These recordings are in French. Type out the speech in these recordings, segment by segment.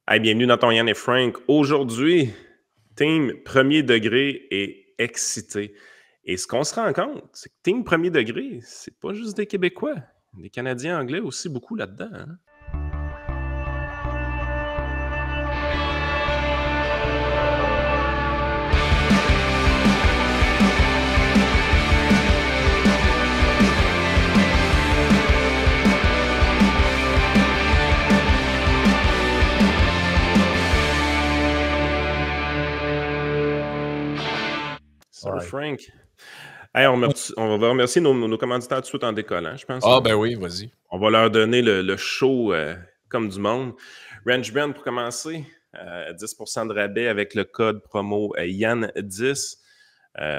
Hey, bienvenue dans ton Yann et Frank. Aujourd'hui, Team Premier Degré est excité. Et ce qu'on se rend compte, c'est que Team Premier Degré, c'est pas juste des Québécois. Des Canadiens anglais aussi beaucoup là-dedans. Hein? Sir Ouais. Frank. Hey, on va remercier nos commanditaires tout de suite en décollant, je pense. Ah, Là. ben oui, vas-y. On va leur donner le show comme du monde. Range Brand, pour commencer, 10% de rabais avec le code promo Yann10.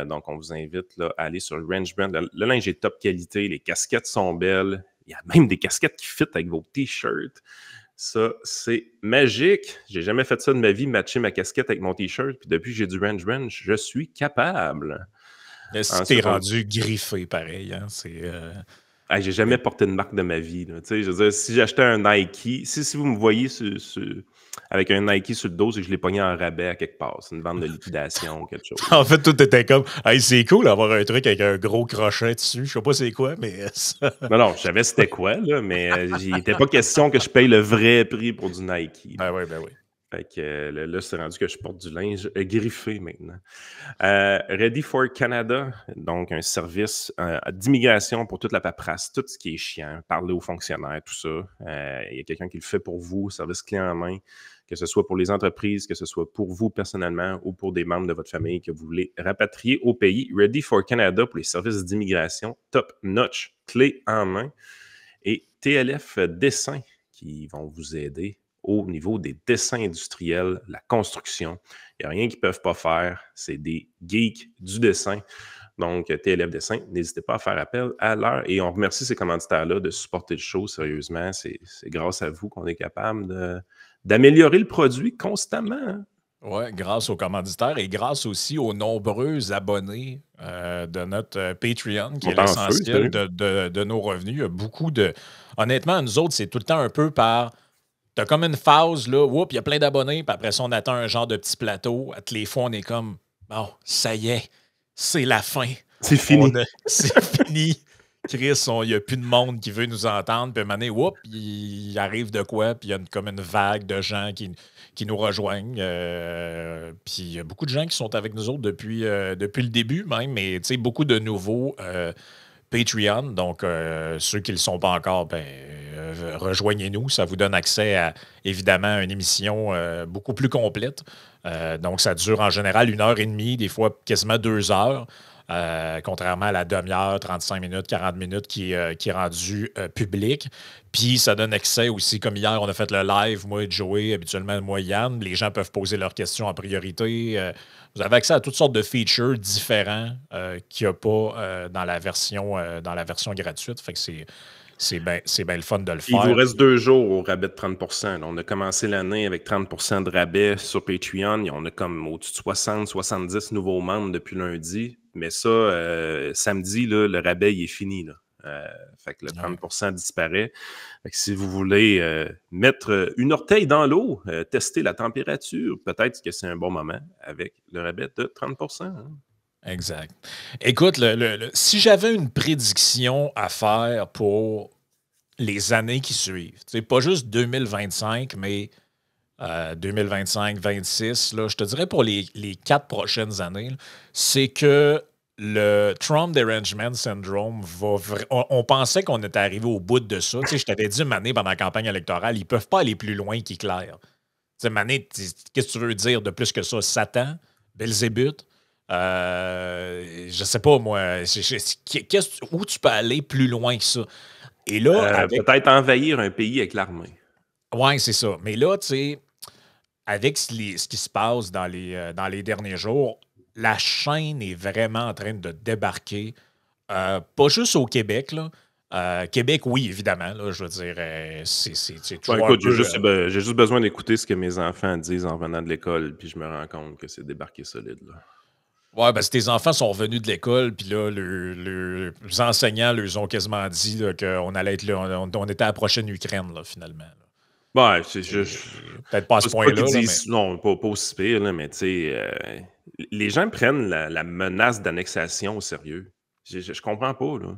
Donc, on vous invite là, à aller sur Range Brand. Le linge est top qualité, les casquettes sont belles. Il y a même des casquettes qui fit avec vos t-shirts. Ça, c'est magique. J'ai jamais fait ça de ma vie, matcher ma casquette avec mon t-shirt. Puis depuis que j'ai du Range Brand, je suis capable. Si t'es rendu griffé, pareil. Hein, j'ai jamais porté une marque de ma vie. Là. Je veux dire, si j'achetais un Nike, si vous me voyez avec un Nike sur le dos, c'est que je l'ai pogné en rabais à quelque part. C'est une vente de liquidation ou quelque chose. En fait, tout était comme hey, c'est cool d'avoir un truc avec un gros crochet dessus. Je sais pas c'est quoi, mais. Non, je savais c'était quoi, là, mais il n'était pas question que je paye le vrai prix pour du Nike. Ben oui. Fait que là, c'est rendu que je porte du linge griffé maintenant. Ready for Canada, donc un service d'immigration pour toute la paperasse, tout ce qui est chiant, parler aux fonctionnaires, tout ça. Il y a quelqu'un qui le fait pour vous, service clé en main, que ce soit pour les entreprises, que ce soit pour vous personnellement ou pour des membres de votre famille que vous voulez rapatrier au pays. Ready for Canada pour les services d'immigration, top notch, clé en main. Et TLF Dessin qui vont vous aider au niveau des dessins industriels, la construction. Il n'y a rien qu'ils ne peuvent pas faire. C'est des geeks du dessin. Donc, TLF Dessin, n'hésitez pas à faire appel à l'heure. Et on remercie ces commanditaires-là de supporter le show, sérieusement. C'est grâce à vous qu'on est capable d'améliorer le produit constamment. Hein? Oui, grâce aux commanditaires et grâce aussi aux nombreux abonnés de notre Patreon, qui est l'essentiel de nos revenus. Il y a beaucoup de... Honnêtement, nous autres, c'est tout le temps un peu par... T'as comme une phase, là, il y a plein d'abonnés, puis après ça, on atteint un genre de petit plateau. À tous les fois, on est comme, bon, ça y est, c'est la fin. C'est fini. C'est fini. Chris, il n'y a plus de monde qui veut nous entendre. Puis à un moment donné, il arrive de quoi, puis il y a comme une vague de gens qui nous rejoignent. Puis il y a beaucoup de gens qui sont avec nous autres depuis le début même, mais tu sais, beaucoup de nouveaux Patreon. Donc, ceux qui ne le sont pas encore, rejoignez-nous. Ça vous donne accès à, évidemment, une émission beaucoup plus complète. Donc, ça dure en général 1h30, des fois quasiment 2 heures. Contrairement à la demi-heure, 35 minutes, 40 minutes qui est rendu public. Puis ça donne accès aussi, comme hier, on a fait le live, moi et Joey, habituellement moi et Yann. Les gens peuvent poser leurs questions en priorité. Vous avez accès à toutes sortes de features différents qu'il n'y a pas dans la version gratuite. Fait que c'est bien le fun de le faire. Il vous reste 2 jours au rabais de 30%. Là, on a commencé l'année avec 30% de rabais sur Patreon. On a comme au-dessus de 60-70 nouveaux membres depuis lundi. Mais ça, samedi, là, le rabais il est fini. Là. Fait que le 30% disparaît. Fait que si vous voulez mettre une orteille dans l'eau, tester la température, peut-être que c'est un bon moment avec le rabais de 30%. Hein. Exact. Écoute, si j'avais une prédiction à faire pour les années qui suivent, pas juste 2025, mais 2025-26, je te dirais pour les 4 prochaines années, c'est que le Trump Derangement Syndrome on pensait qu'on était arrivé au bout de ça. Je t'avais dit une année pendant la campagne électorale, ils ne peuvent pas aller plus loin qu'Hitler. Mané, qu'est-ce que tu veux dire de plus que ça? Satan? Belzébuth? Je sais pas, moi. Où tu peux aller plus loin que ça? Et là, peut-être envahir un pays avec l'armée. Oui, c'est ça. Mais là, tu sais, avec ce qui se passe dans les derniers jours, la chaîne est vraiment en train de débarquer. Pas juste au Québec, là. Québec, oui, évidemment. Là, je veux dire, c'est toujours écoute, j'ai juste besoin d'écouter ce que mes enfants disent en venant de l'école, puis je me rends compte que c'est débarqué solide. Là. Oui, parce que tes enfants sont revenus de l'école, puis là, les enseignants leur ont quasiment dit là, qu'on allait être là, on était à la prochaine Ukraine, là, finalement. Là. Ouais, Peut-être pas à ce c'est pas qu'ils point-là, là, mais disent non, pas aussi pire, là, mais tu sais, les gens prennent la menace d'annexation au sérieux. Je comprends pas, là.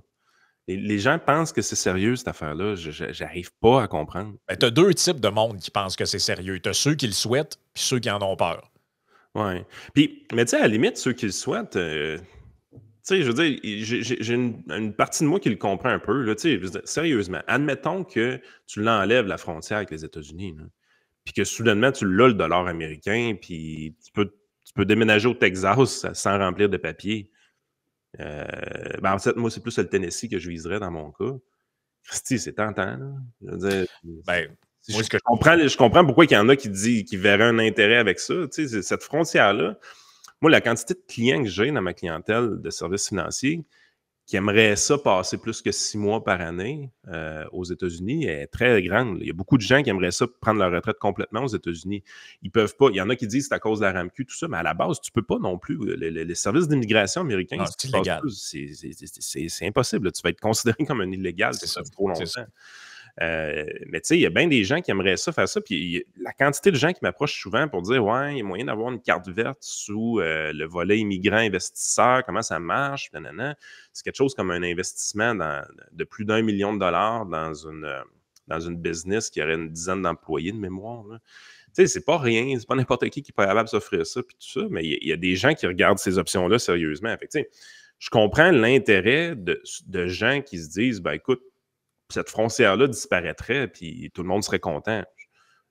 Les gens pensent que c'est sérieux, cette affaire-là. J'arrive pas à comprendre. ben, tu as deux types de monde qui pensent que c'est sérieux. Tu as ceux qui le souhaitent, puis ceux qui en ont peur. Ouais. Puis, mais tu sais, à la limite, ceux qui le souhaitent, tu sais, je veux dire, j'ai une partie de moi qui le comprend un peu, là, tu sais, je veux dire, sérieusement, admettons que tu l'enlèves la frontière avec les États-Unis, là, puis que soudainement, tu l'as le dollar américain, puis tu peux déménager au Texas sans remplir de papiers. Ben, en fait, moi, c'est plus le Tennessee que je viserais dans mon cas. Christy, c'est tentant, là. Je veux dire, Ben, moi, je comprends pourquoi il y en a qui verraient un intérêt avec ça. Tu sais, cette frontière-là, moi, la quantité de clients que j'ai dans ma clientèle de services financiers qui aimeraient ça passer plus que 6 mois par année aux États-Unis est très grande. Il y a beaucoup de gens qui aimeraient ça prendre leur retraite complètement aux États-Unis. Ils peuvent pas. Il y en a qui disent que c'est à cause de la RAMQ, tout ça, mais à la base, tu peux pas non plus. Les services d'immigration américains, non, si tu c'est passes illégal. plus, c'est impossible. Tu vas être considéré comme un illégal si C'est tu ça. restes trop C'est ça. longtemps. Mais tu sais, il y a bien des gens qui aimeraient ça, faire ça. Puis la quantité de gens qui m'approchent souvent pour dire ouais, il y a moyen d'avoir une carte verte sous le volet immigrant investisseur, comment ça marche, nanana. C'est quelque chose comme un investissement de plus d'1 million de dollars dans une business qui aurait une dizaine d'employés de mémoire. Là. Tu sais, c'est pas rien, c'est pas n'importe qui est capable de s'offrir ça, puis tout ça, mais il y a des gens qui regardent ces options-là sérieusement. Fait que, tu sais, je comprends l'intérêt de gens qui se disent, ben écoute, cette frontière-là disparaîtrait, puis tout le monde serait content.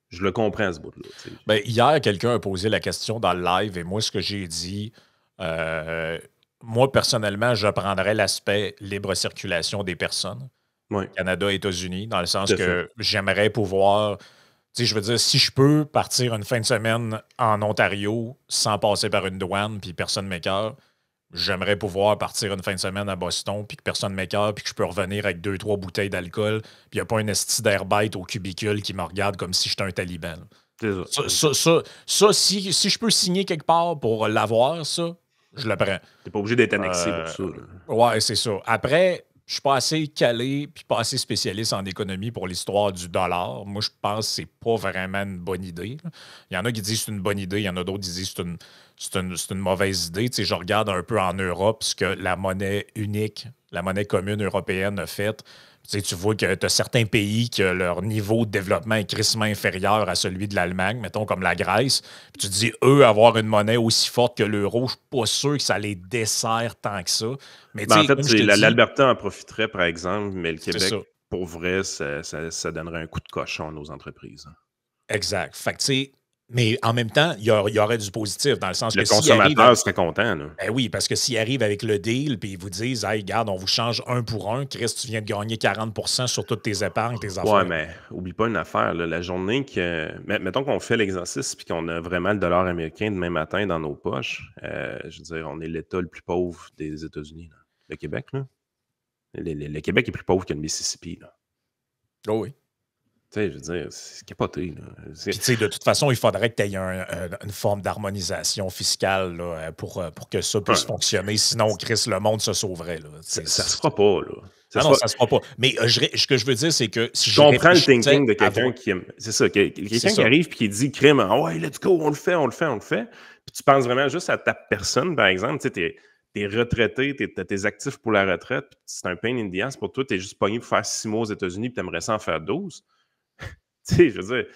Je le comprends, ce bout-là. Tu sais. Ben, hier, quelqu'un a posé la question dans le live et moi, ce que j'ai dit, euh, moi, personnellement, je prendrais l'aspect libre circulation des personnes, Oui, Canada, États-Unis, dans le sens tout à fait. que j'aimerais pouvoir, tu sais, je veux dire, si je peux partir une fin de semaine en Ontario sans passer par une douane puis personne ne m'écoeure, j'aimerais pouvoir partir une fin de semaine à Boston puis que personne ne m'écoeure puis que je peux revenir avec 2, 3 bouteilles d'alcool puis il n'y a pas un esti d'air bête au cubicule qui me regarde comme si j'étais un taliban. Là. C'est ça. Si je peux signer quelque part pour l'avoir, ça, je le prends. T'es pas obligé d'être annexé pour Euh, ça. Là. ouais, c'est ça. Après, je suis pas assez calé puis pas assez spécialiste en économie pour l'histoire du dollar. Moi, je pense que c'est pas vraiment une bonne idée. Là. Il y en a qui disent que c'est une bonne idée, il y en a d'autres qui disent que c'est une mauvaise idée. Tu sais, je regarde un peu en Europe ce que la monnaie unique, la monnaie commune européenne a fait. Tu vois que tu as certains pays que leur niveau de développement est crissement inférieur à celui de l'Allemagne, mettons comme la Grèce. Puis tu te dis, eux, avoir une monnaie aussi forte que l'euro, je suis pas sûr que ça les dessert tant que ça. Mais Ben, tu en sais, fait, comme je te dis, l'Alberta en profiterait, par exemple, mais le c'est Québec, ça. pour vrai, ça donnerait un coup de cochon à nos entreprises. Hein. Exact. Fait que, tu sais, mais en même temps, il y aurait du positif dans le sens Le que s'ils arrivent consommateur serait content. Là. ben oui, parce que s'ils arrivent avec le deal puis ils vous disent, hey, regarde, on vous change 1 pour 1, Chris, tu viens de gagner 40% sur toutes tes épargnes, tes Ouais, affaires. mais oublie pas une affaire. Là, la journée que. Mettons qu'on fait l'exercice puis qu'on a vraiment le dollar américain demain matin dans nos poches, je veux dire, on est l'État le plus pauvre des États-Unis. Là. Le Québec, là. Le Québec est plus pauvre que le Mississippi. Là. Oh oui. Tu sais, je veux dire, c'est capoté. Là. Puis, tu sais, de toute façon, il faudrait que tu aies une forme d'harmonisation fiscale là, pour que ça puisse Ouais, fonctionner. Sinon, Chris, le monde se sauverait. Là. ça se fera pas. Là. Ça Ah se non, fera- ça se fera pas. Mais ce que je veux dire, c'est que si Je j'y comprends le réfléchissais thinking de à quelqu'un qui aime. C'est ça, c'est quelqu'un qui ça. arrive et qui dit crime, ah ouais, let's go, on le fait, on le fait, on le fait. Puis tu penses vraiment juste à ta personne, par exemple. Tu sais, t'es retraité, t'as tes actifs pour la retraite, puis c'est un pain in the ass pour toi, t'es juste pogné pour faire 6 mois aux États-Unis, puis t'aimerais ça en faire 12. Tu sais, je veux dire,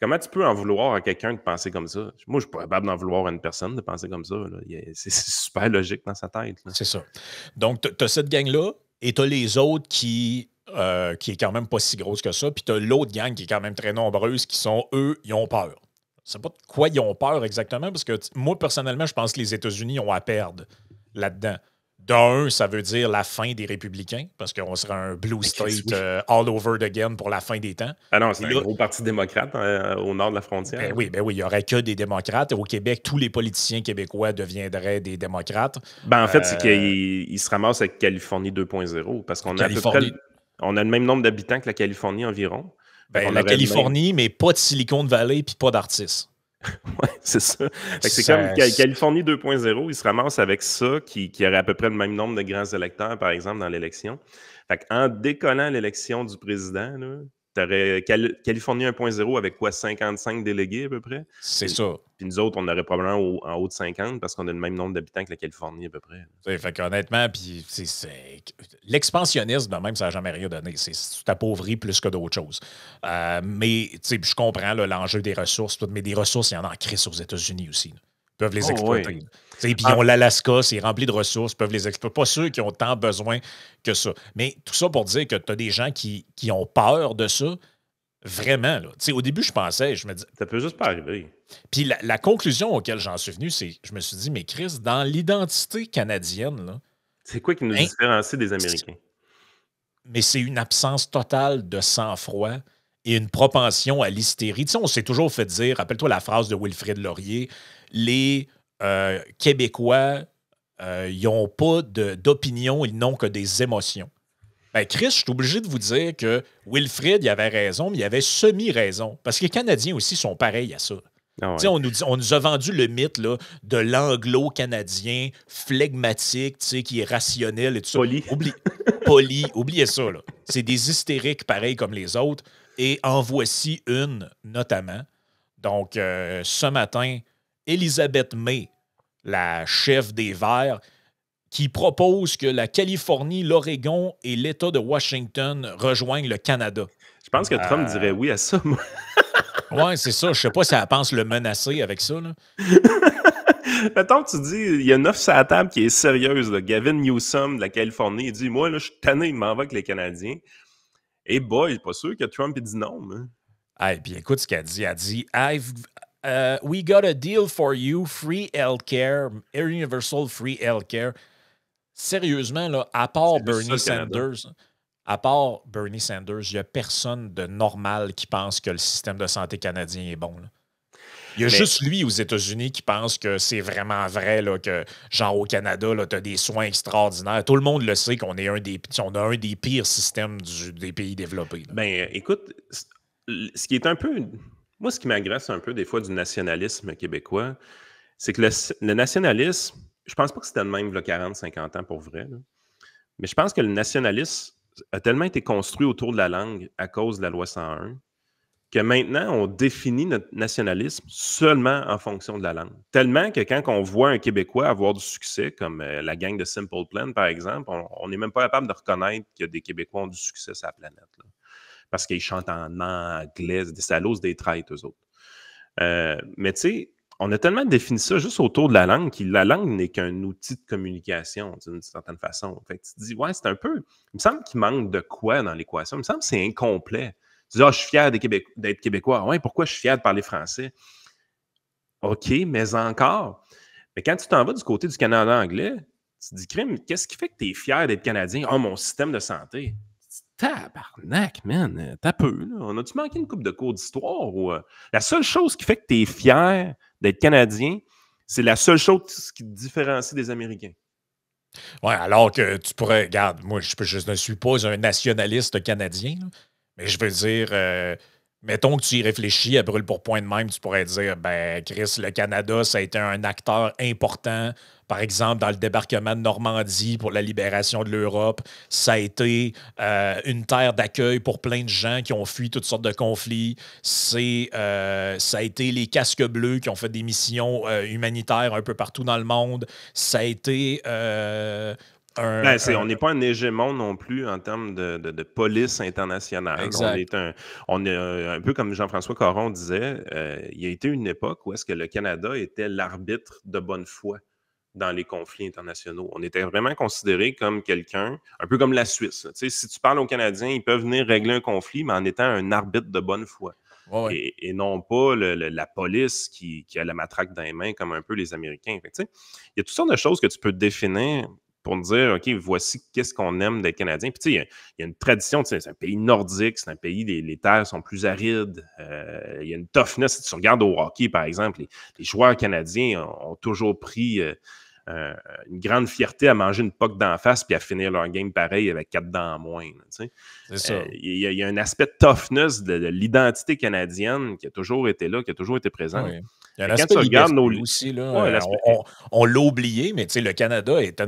comment tu peux en vouloir à quelqu'un de penser comme ça? Moi, je suis pas capable d'en vouloir à une personne de penser comme ça. Là. C'est super logique dans sa tête. Là. C'est ça. Donc, tu as cette gang-là et tu as les autres qui est quand même pas si grosse que ça. Puis tu as l'autre gang qui est quand même très nombreuse qui sont, eux, ils ont peur. Je sais pas de quoi ils ont peur exactement parce que moi, personnellement, je pense que les États-Unis ont à perdre là-dedans. D'un, ça veut dire la fin des républicains parce qu'on serait un blue Mais Chris, state oui. all over again pour la fin des temps. Ah non, Et c'est un là, gros parti démocrate au nord de la frontière. ben oui, il n'y aurait que des démocrates. Au Québec, tous les politiciens québécois deviendraient des démocrates. Ben, en fait, c'est Euh, qu'il se ramasse avec Californie 2.0 parce qu'on a à peu près Californie, on a le même nombre d'habitants que la Californie environ. Fait ben, qu'on la aurait le même. Californie, mais pas de Silicon Valley puis pas d'artistes. Ouais, c'est ça. Fait que c'est comme Ça- Californie 2.0, il se ramasse avec ça qui aurait à peu près le même nombre de grands électeurs, par exemple, dans l'élection. Fait qu'en décollant l'élection du président, aurais Californie 1.0 avec quoi, 55 délégués à peu près? C'est ça. Puis nous autres, on aurait probablement en haut de 50 parce qu'on a le même nombre d'habitants que la Californie à peu près. Fait qu'honnêtement, puis l'expansionnisme, même, ça n'a jamais rien donné. C'est appauvri plus que d'autres choses. Mais je comprends l'enjeu des ressources, mais des ressources, il y en a en crise aux États-Unis aussi. Ils peuvent les exploiter. Puis ils ont l'Alaska, c'est rempli de ressources, ils peuvent les exploiter. Pas ceux qui ont tant besoin que ça. Mais tout ça pour dire que tu as des gens qui ont peur de ça. Vraiment, là. Au début, je pensais, je me dis. Ça peut juste pas arriver. Puis la conclusion auquel j'en suis venu, c'est je me suis dit, mais Chris, dans l'identité canadienne, là. C'est quoi qui nous différencie des Américains? Mais c'est une absence totale de sang-froid et une propension à l'hystérie. On s'est toujours fait dire, rappelle-toi la phrase de Wilfrid Laurier, les Québécois, ils n'ont pas d'opinion, ils n'ont que des émotions. Ben Chris, je suis obligé de vous dire que Wilfrid, il avait raison, mais il avait semi-raison. Parce que les Canadiens aussi sont pareils à ça. Ah ouais. On nous a vendu le mythe là, de l'anglo-canadien flegmatique, qui est rationnel et tout ça. Poli, oubliez ça. Là. C'est des hystériques pareils comme les autres. Et en voici une, notamment. Donc, ce matin, Elizabeth May, la chef des Verts, qui propose que la Californie, l'Oregon et l'État de Washington rejoignent le Canada. Je pense que Trump dirait oui à ça, moi. Ouais, c'est ça. Je sais pas si elle pense le menacer avec ça. Là. Mettons que tu dis, il y a une offre sur la table qui est sérieuse. Là. Gavin Newsom de la Californie, il dit, moi, là, je suis tanné, il m'en va avec les Canadiens. Et boy, je suis pas sûr que Trump il dit non. Et puis écoute ce qu'elle dit. Elle dit, we got a deal for you, free healthcare, universal free healthcare. Sérieusement, là, à part Bernie Sanders, il n'y a personne de normal qui pense que le système de santé canadien est bon. Là. Il y a juste lui aux États-Unis qui pense que c'est vraiment vrai là, que, genre au Canada, tu as des soins extraordinaires. Tout le monde le sait qu'on a un des pires systèmes des pays développés. Là. Ben, écoute, ce qui est un peu. Moi, ce qui m'agresse un peu des fois du nationalisme québécois, c'est que le nationalisme, je pense pas que c'était le même il y a 40-50 ans pour vrai, là. Mais je pense que le nationalisme a tellement été construit autour de la langue à cause de la loi 101 que maintenant, on définit notre nationalisme seulement en fonction de la langue. Tellement que quand on voit un Québécois avoir du succès, comme la gang de Simple Plan, par exemple, on n'est même pas capable de reconnaître que des Québécois ont du succès sur la planète. Là. Parce qu'ils chantent en anglais, des salauds, des traites, eux autres. Mais tu sais, on a tellement défini ça juste autour de la langue que la langue n'est qu'un outil de communication, d'une certaine façon. Fait que tu te dis, ouais, c'est un peu... Il me semble qu'il manque de quoi dans l'équation. Il me semble que c'est incomplet. Tu dis, je suis fier d'être Québécois. Ouais, pourquoi je suis fier de parler français? OK, mais encore. Mais quand tu t'en vas du côté du Canada anglais, tu te dis, crime, qu'est-ce qui fait que tu es fier d'être Canadien? Oh, mon système de santé. Tabarnak, man, t'as peu. Là. On a-tu manqué une couple de cours d'histoire? Ou, la seule chose qui fait que tu es fier d'être Canadien, c'est la seule chose qui te différencie des Américains. Oui, alors que tu pourrais... Regarde, moi, je ne suis pas un nationaliste canadien, là, mais je veux dire... mettons que tu y réfléchis à brûle pour point de même, tu pourrais dire, ben, Chris, le Canada, ça a été un acteur important, par exemple, dans le débarquement de Normandie pour la libération de l'Europe. Ça a été une terre d'accueil pour plein de gens qui ont fui toutes sortes de conflits. Ça a été les casques bleus qui ont fait des missions humanitaires un peu partout dans le monde. Ça a été... on n'est pas un hégémon non plus en termes de police internationale. Exact. On est un peu comme Jean-François Caron disait, il y a été une époque où est-ce que le Canada était l'arbitre de bonne foi dans les conflits internationaux. On était vraiment considéré comme quelqu'un, un peu comme la Suisse. Tu sais, si tu parles aux Canadiens, ils peuvent venir régler un conflit, mais en étant un arbitre de bonne foi. Ouais. Et non pas la police qui a la matraque dans les mains comme un peu les Américains. Fait que, tu sais, il y a toutes sortes de choses que tu peux définir pour dire, OK, voici qu'est-ce qu'on aime d'être Canadien. Puis, tu sais, il y a une tradition, tu sais, c'est un pays nordique, c'est un pays, les terres sont plus arides, il y a une toughness. Si tu regardes au hockey, par exemple, les joueurs canadiens ont toujours pris une grande fierté à manger une poque d'en face puis à finir leur game pareil avec 4 dents en moins. Là, tu sais. C'est ça. Il y a un aspect de toughness de l'identité canadienne qui a toujours été là, qui a toujours été présent. Oui. Il y a un aspect liberté aussi. Là, ouais, on l'a oublié, mais le Canada est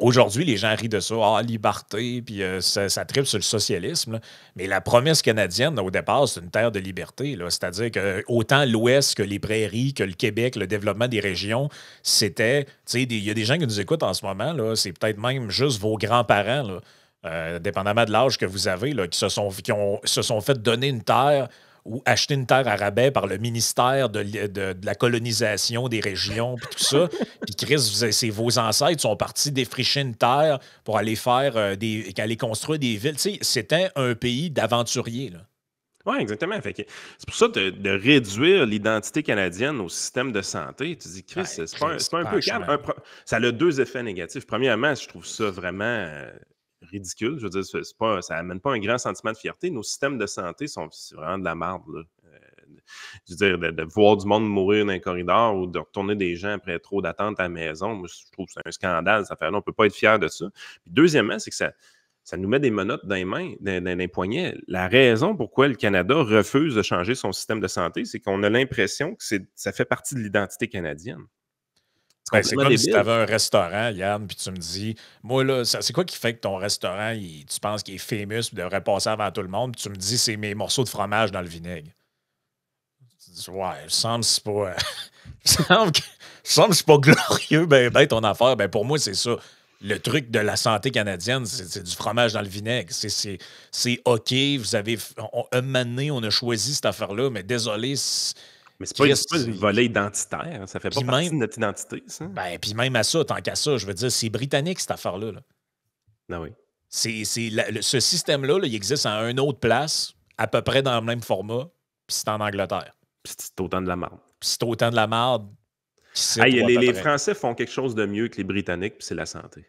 Aujourd'hui, les gens rient de ça, ah, liberté, puis ça tripe sur le socialisme. Là. Mais la promesse canadienne, au départ, c'est une terre de liberté. C'est-à-dire que autant l'Ouest que les prairies, que le Québec, le développement des régions, c'était. Tu sais, il y a des gens qui nous écoutent en ce moment, là, c'est peut-être même juste vos grands-parents, là, dépendamment de l'âge que vous avez, là, se sont fait donner une terre ou acheter une terre à rabais par le ministère de la colonisation des régions, puis tout ça. Puis Chris, vos ancêtres sont partis défricher une terre pour aller faire aller construire des villes. Tu sais, c'était un pays d'aventuriers, là. Oui, exactement. C'est pour ça de réduire l'identité canadienne au système de santé. Tu dis, Chris, Ouais, c'est Chris, pas un peu calme. franchement. Ça a deux effets négatifs. Premièrement, je trouve ça vraiment ridicule. Je veux dire, ça amène pas un grand sentiment de fierté. Nos systèmes de santé c'est vraiment de la merde, là. Je veux dire, de voir du monde mourir dans un corridor ou de retourner des gens après trop d'attente à la maison, moi, je trouve que c'est un scandale. Ça fait, on ne peut pas être fier de ça. Puis deuxièmement, c'est que ça nous met des menottes dans les mains, dans les poignets. La raison pourquoi le Canada refuse de changer son système de santé, c'est qu'on a l'impression que ça fait partie de l'identité canadienne. C'est Ben, c'est complètement comme si tu débile. avais un restaurant, Yann, puis tu me dis, moi, là, c'est quoi qui fait que ton restaurant, tu penses qu'il est famous, puis devrait passer avant tout le monde, puis tu me dis, c'est mes morceaux de fromage dans le vinaigre. Tu dis, ouais, il semble que c'est pas. C'est pas glorieux, ben, ton affaire. Ben, pour moi, c'est ça. Le truc de la santé canadienne, c'est du fromage dans le vinaigre. C'est OK. Un moment donné, on a choisi cette affaire-là, mais désolé, Mais c'est Chris, pas une volée identitaire. Ça fait pas puis partie même, de notre identité, ça. puis même à ça, tant qu'à ça, je veux dire, c'est britannique, cette affaire-là. Là. Ah oui. Ce système-là, là, il existe à une autre place, à peu près dans le même format, puis c'est en Angleterre. Puis c'est autant de la merde. Puis c'est autant de la merde qu'ici, Hey, ou à peu les près. Français font quelque chose de mieux que les Britanniques, puis c'est la santé.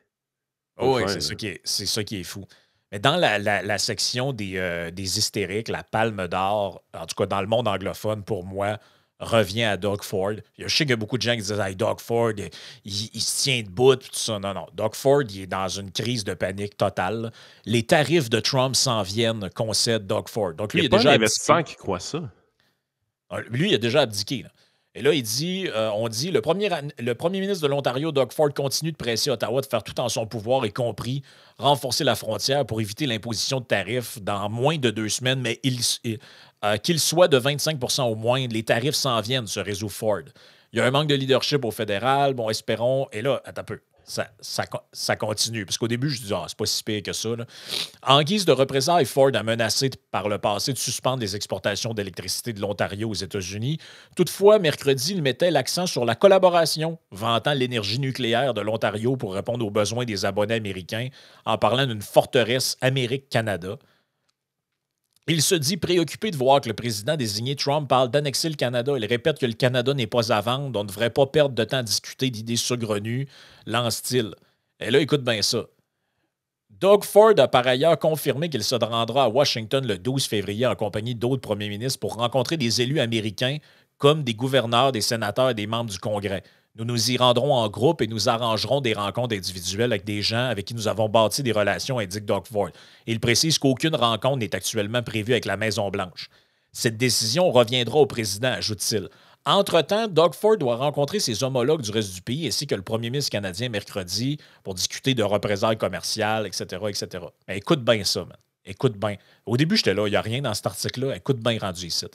Faut le Oui, faire, c'est ça qui est fou. Mais dans la section des hystériques, la palme d'or, en tout cas dans le monde anglophone, pour moi, revient à Doug Ford. Je sais qu'il y a beaucoup de gens qui disent hey, Doug Ford, il se tient debout, tout ça. Non, non. Doug Ford, il est dans une crise de panique totale. Les tarifs de Trump s'en viennent, concède Doug Ford. Donc Il lui, n'y il a a pas déjà un abdiqué. investisseur qui croit ça. Lui, il a déjà abdiqué. Là. Et là, il dit, on dit, le premier ministre de l'Ontario, Doug Ford, continue de presser Ottawa de faire tout en son pouvoir, y compris renforcer la frontière pour éviter l'imposition de tarifs dans moins de 2 semaines, mais qu'il soit de 25 au moins, les tarifs s'en viennent, se résout Ford. Il y a un manque de leadership au fédéral, bon, espérons, et là, attends un peu. Ça continue. Parce qu'au début, je dis, c'est pas si pire que ça. Là. En guise de représailles, Ford a menacé par le passé de suspendre les exportations d'électricité de l'Ontario aux États-Unis. Toutefois, mercredi, il mettait l'accent sur la collaboration, vantant l'énergie nucléaire de l'Ontario pour répondre aux besoins des abonnés américains en parlant d'une forteresse Amérique-Canada. Il se dit préoccupé de voir que le président désigné Trump parle d'annexer le Canada. Il répète que le Canada n'est pas à vendre, on ne devrait pas perdre de temps à discuter d'idées saugrenues, lance-t-il. Et là, écoute bien ça. Doug Ford a par ailleurs confirmé qu'il se rendra à Washington le 12 février en compagnie d'autres premiers ministres pour rencontrer des élus américains comme des gouverneurs, des sénateurs et des membres du Congrès. Nous nous y rendrons en groupe et nous arrangerons des rencontres individuelles avec des gens avec qui nous avons bâti des relations, indique Doug Ford. Il précise qu'aucune rencontre n'est actuellement prévue avec la Maison-Blanche. Cette décision reviendra au président, ajoute-t-il. Entre-temps, Doug Ford doit rencontrer ses homologues du reste du pays ainsi que le premier ministre canadien mercredi pour discuter de représailles commerciales, etc., etc. Mais écoute bien ça, man. Écoute bien. Au début, j'étais là, il n'y a rien dans cet article-là. Écoute bien rendu ici.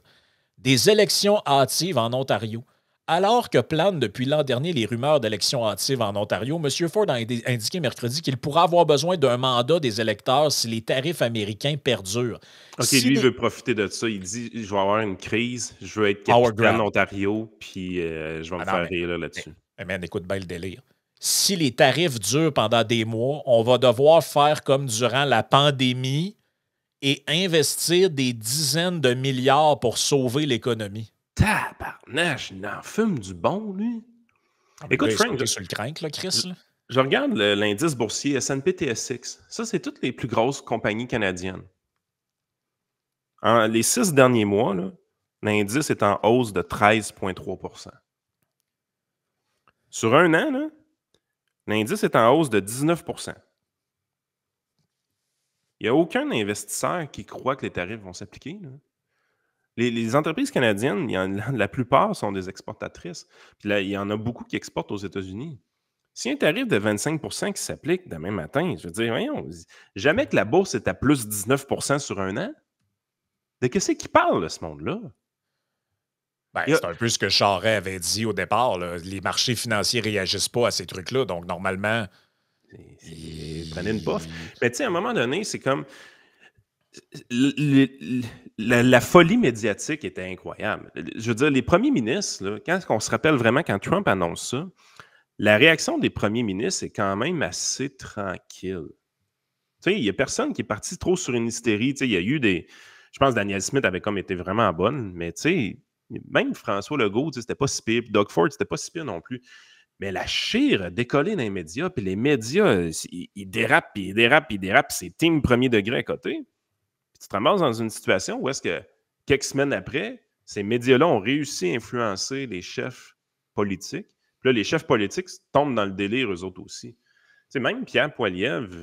Des élections hâtives en Ontario. Alors que planent depuis l'an dernier les rumeurs d'élections hâtives en Ontario, M. Ford a indiqué mercredi qu'il pourra avoir besoin d'un mandat des électeurs si les tarifs américains perdurent. OK, Si lui, il les... veut profiter de ça. Il dit, je vais avoir une crise, je veux être Power capitaine grab. Ontario, puis je vais me Ah non, faire rire là-dessus. mais man, écoute bien le délire. Si les tarifs durent pendant des mois, on va devoir faire comme durant la pandémie et investir des dizaines de milliards pour sauver l'économie. Tabarnache, il en fume du bon, lui. Ah, mais là, Écoute, est-ce Frank, que tu es sur le crank, là, Chris? Là? je regarde l'indice boursier S&P TSX. Ça, c'est toutes les plus grosses compagnies canadiennes. Les 6 derniers mois, l'indice est en hausse de 13,3 %. Sur un an, là, l'indice est en hausse de 19 %. Il n'y a aucun investisseur qui croit que les tarifs vont s'appliquer. Là. Les entreprises canadiennes, la plupart sont des exportatrices. Puis là, il y en a beaucoup qui exportent aux États-Unis. S'il y a un tarif de 25 qui s'applique demain matin, je veux dire, voyons, jamais que la bourse est à plus 19 sur un an. De qu'est-ce qu'il parle, ce monde-là? Ben, Il y a- c'est un peu ce que Charest avait dit au départ, là. Les marchés financiers ne réagissent pas à ces trucs-là. Donc, normalement, Prenez une puff. Mais tu sais, à un moment donné, c'est comme. La folie médiatique était incroyable. Je veux dire, les premiers ministres, là, quand on se rappelle vraiment quand Trump annonce ça, la réaction des premiers ministres est quand même assez tranquille. Tu sais, il n'y a personne qui est parti trop sur une hystérie. Tu sais, il y a eu des. Je pense que Daniel Smith avait comme été vraiment bonne, mais tu sais, même François Legault, tu sais, c'était pas si pire. Puis Doug Ford, c'était pas si pire non plus. Mais la chire a décollé dans les médias, puis les médias, ils dérapent, puis ils dérapent, puis ils dérapent, puis c'est team premier degré à côté. Puis tu te ramasses dans une situation où est-ce que, quelques semaines après, ces médias-là ont réussi à influencer les chefs politiques. Puis là, les chefs politiques tombent dans le délire, eux autres aussi. Tu sais, même Pierre Poilievre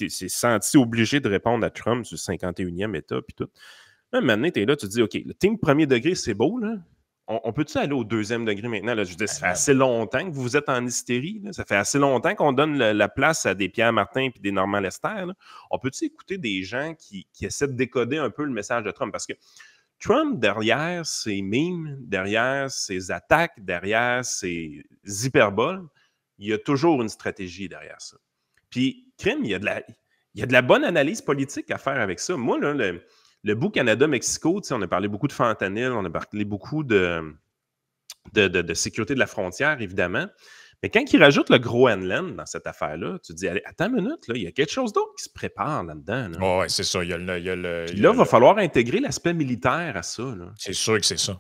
s'est senti obligé de répondre à Trump sur le 51e État, puis tout. Là, maintenant, tu es là, tu te dis, OK, le team premier degré, c'est beau, là. On peut-tu aller au deuxième degré maintenant? Là? Je veux dire, ça fait assez longtemps que vous êtes en hystérie. Là. Ça fait assez longtemps qu'on donne la place à des Pierre Martin et des Normand Lester. Là. On peut-tu écouter des gens qui essaient de décoder un peu le message de Trump? Parce que Trump, derrière ses mimes, derrière ses attaques, derrière ses hyperboles, il y a toujours une stratégie derrière ça. Puis, crime, il y a de la bonne analyse politique à faire avec ça. Moi, là, le bout Canada-Mexico, on a parlé beaucoup de fentanyl, on a parlé beaucoup de sécurité de la frontière, évidemment. Mais quand il rajoute le Groenland dans cette affaire-là, tu te dis, allez, attends une minute, là, il y a quelque chose d'autre qui se prépare là-dedans. Là. oh, ouais, c'est ça. Puis là, il va falloir intégrer l'aspect militaire à ça. Là. C'est sûr que c'est ça.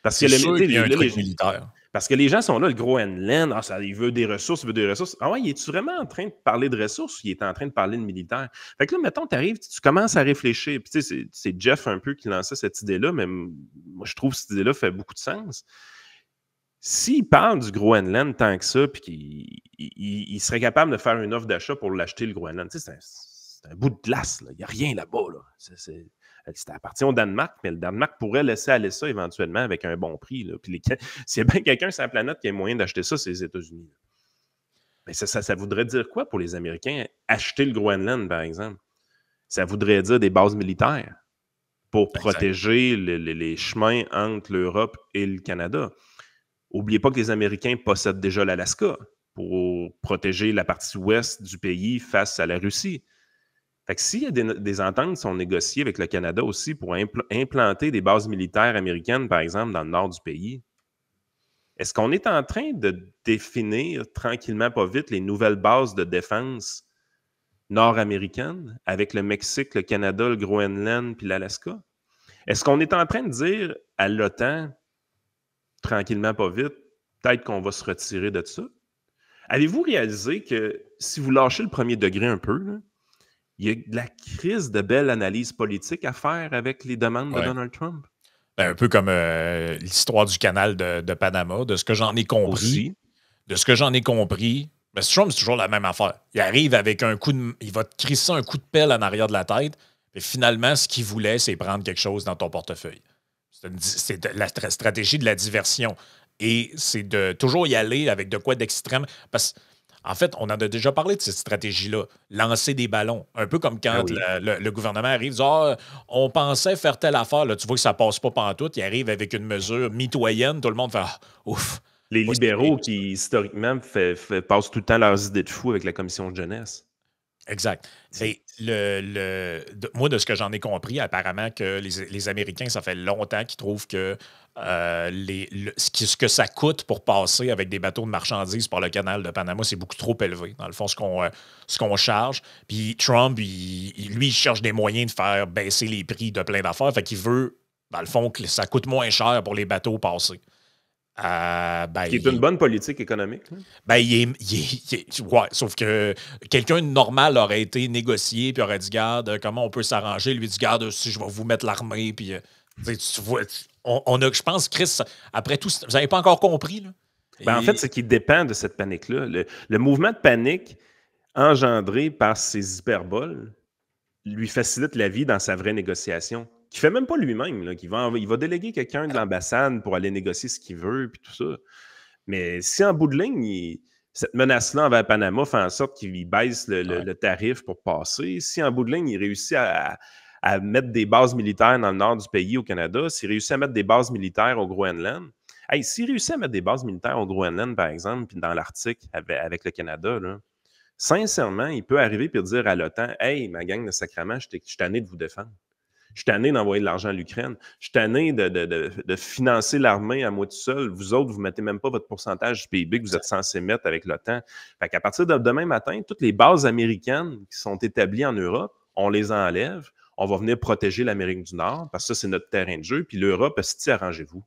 Parce c'est que sûr qu'il y a un truc militaire. Parce que les gens sont là, le Groenland, il veut des ressources, il veut des ressources. Ah ouais, es-tu vraiment en train de parler de ressources ou il est en train de parler de militaire? Fait que là, mettons, tu arrives, tu commences à réfléchir. Puis tu sais, c'est Jeff un peu qui lançait cette idée-là, mais moi, je trouve que cette idée-là fait beaucoup de sens. S'il parle du Groenland tant que ça, puis qu'il serait capable de faire une offre d'achat pour l'acheter, le Groenland, tu sais, c'est un bout de glace, là. Il n'y a rien là-bas, là. Ça appartient au Danemark, mais le Danemark pourrait laisser aller ça éventuellement avec un bon prix. Là. Puis s'il y a bien quelqu'un sur la planète qui a moyen d'acheter ça, c'est les États-Unis. Là. Mais ça voudrait dire quoi pour les Américains? Acheter le Groenland, par exemple. Ça voudrait dire des bases militaires pour protéger les chemins entre l'Europe et le Canada. N'oubliez pas que les Américains possèdent déjà l'Alaska pour protéger la partie ouest du pays face à la Russie. Fait que s'il y a des ententes qui sont négociées avec le Canada aussi pour implanter des bases militaires américaines, par exemple, dans le nord du pays, est-ce qu'on est en train de définir tranquillement, pas vite, les nouvelles bases de défense nord-américaines avec le Mexique, le Canada, le Groenland puis l'Alaska? Est-ce qu'on est en train de dire à l'OTAN, tranquillement, pas vite, peut-être qu'on va se retirer de ça? Avez-vous réalisé que si vous lâchez le premier degré un peu, là, il y a de la crise de belle analyse politique à faire avec les demandes de Donald Trump? Ben, un peu comme l'histoire du canal de Panama, de ce que j'en ai compris. Aussi. De ce que j'en ai compris, ben, Trump, c'est toujours la même affaire. Il arrive avec un coup de... Il va te crisser un coup de pelle en arrière de la tête, et finalement, ce qu'il voulait, c'est prendre quelque chose dans ton portefeuille. C'est la stratégie de la diversion. Et c'est de toujours y aller avec de quoi d'extrême. Parce en fait, on en a déjà parlé de cette stratégie-là. Lancer des ballons. Un peu comme quand le gouvernement arrive, dit on pensait faire telle affaire. Là, tu vois que ça passe pas pantoute. Il arrive avec une mesure mitoyenne. Tout le monde fait ouf. Les libéraux qui, historiquement, passent tout le temps leurs idées de fou avec la commission de jeunesse. Exact. Moi, de ce que j'en ai compris, apparemment que les Américains, ça fait longtemps qu'ils trouvent que ce que ça coûte pour passer avec des bateaux de marchandises par le canal de Panama, c'est beaucoup trop élevé. Dans le fond, ce qu'on charge. Puis Trump, lui, il cherche des moyens de faire baisser les prix de plein d'affaires. Fait qu'il veut, dans le fond, que ça coûte moins cher pour les bateaux passer. Qui est une bonne politique économique. Hein? Ouais, sauf que quelqu'un de normal aurait été négocié puis aurait dit, garde, comment on peut s'arranger? Lui dit, garde, si je vais vous mettre l'armée. Puis, tu vois, je pense, Chris, après tout, vous n'avez pas encore compris. Là. En fait, ce qui dépend de cette panique-là, le mouvement de panique engendré par ces hyperboles lui facilite la vie dans sa vraie négociation. Qui ne fait même pas lui-même. Là, il va déléguer quelqu'un de l'ambassade pour aller négocier ce qu'il veut, puis tout ça. Mais si en bout de ligne, cette menace-là envers Panama fait en sorte qu'il baisse Ouais. le tarif pour passer. Si en bout de ligne, il réussit à mettre des bases militaires dans le nord du pays, au Canada, s'il réussit à mettre des bases militaires au Groenland, hey, s'il réussit à mettre des bases militaires au Groenland, par exemple, puis dans l'Arctique avec le Canada, là, sincèrement, il peut arriver et dire à l'OTAN, hey, ma gang de sacrament, je suis tanné de vous défendre. Je suis tanné d'envoyer de l'argent à l'Ukraine. Je suis tanné de financer l'armée à moi tout seul. Vous autres, vous ne mettez même pas votre pourcentage du PIB que vous êtes censé mettre avec l'OTAN. Fait qu'à partir de demain matin, toutes les bases américaines qui sont établies en Europe, on les enlève. On va venir protéger l'Amérique du Nord parce que ça, c'est notre terrain de jeu. Puis l'Europe, arrangez-vous.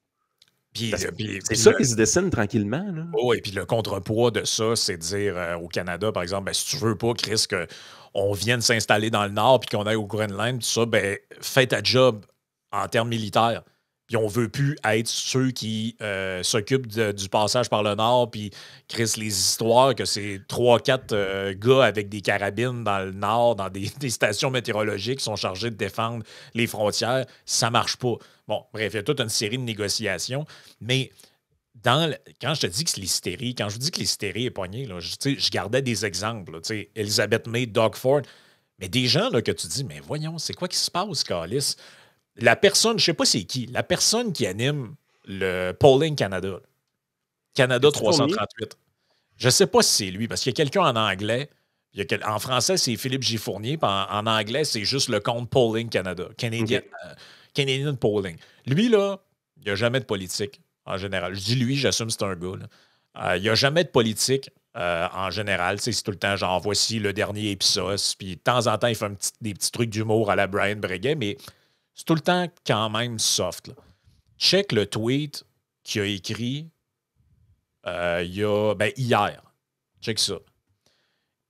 C'est ça qui se dessine tranquillement. Là. Oh, et puis le contrepoids de ça, c'est de dire au Canada, par exemple, ben, si tu veux pas, Chris, qu'on vienne s'installer dans le Nord puis qu'on aille au Groenland, tout ça, ben, fais ta job en termes militaires. Puis on veut plus être ceux qui s'occupent du passage par le Nord, puis Chris, les histoires que c'est 3-4 gars avec des carabines dans le Nord, dans des stations météorologiques qui sont chargés de défendre les frontières, ça marche pas. Bon, bref, il y a toute une série de négociations, mais quand je te dis que c'est l'hystérie, quand je vous dis que l'hystérie est poignée, là, je gardais des exemples. Là, Elizabeth May, Doug Ford, mais des gens là, que tu dis, mais voyons, c'est quoi qui se passe, Calis? La personne, je sais pas c'est qui, la personne qui anime le Polling Canada, Canada 338, je sais pas si c'est lui, parce qu'il y a quelqu'un en anglais, en français, c'est Philippe G. Fournier, puis en anglais, c'est juste le compte Polling Canada, Canadian Polling. Lui, là, il n'y a jamais de politique en général. Je dis lui, j'assume que c'est un gars. Il n'y a jamais de politique en général. C'est tout le temps genre, voici le dernier épisode. Puis de temps en temps, il fait des petits trucs d'humour à la Brian Breguet, mais c'est tout le temps quand même soft. Là. Check le tweet qu'il a écrit hier. Check ça.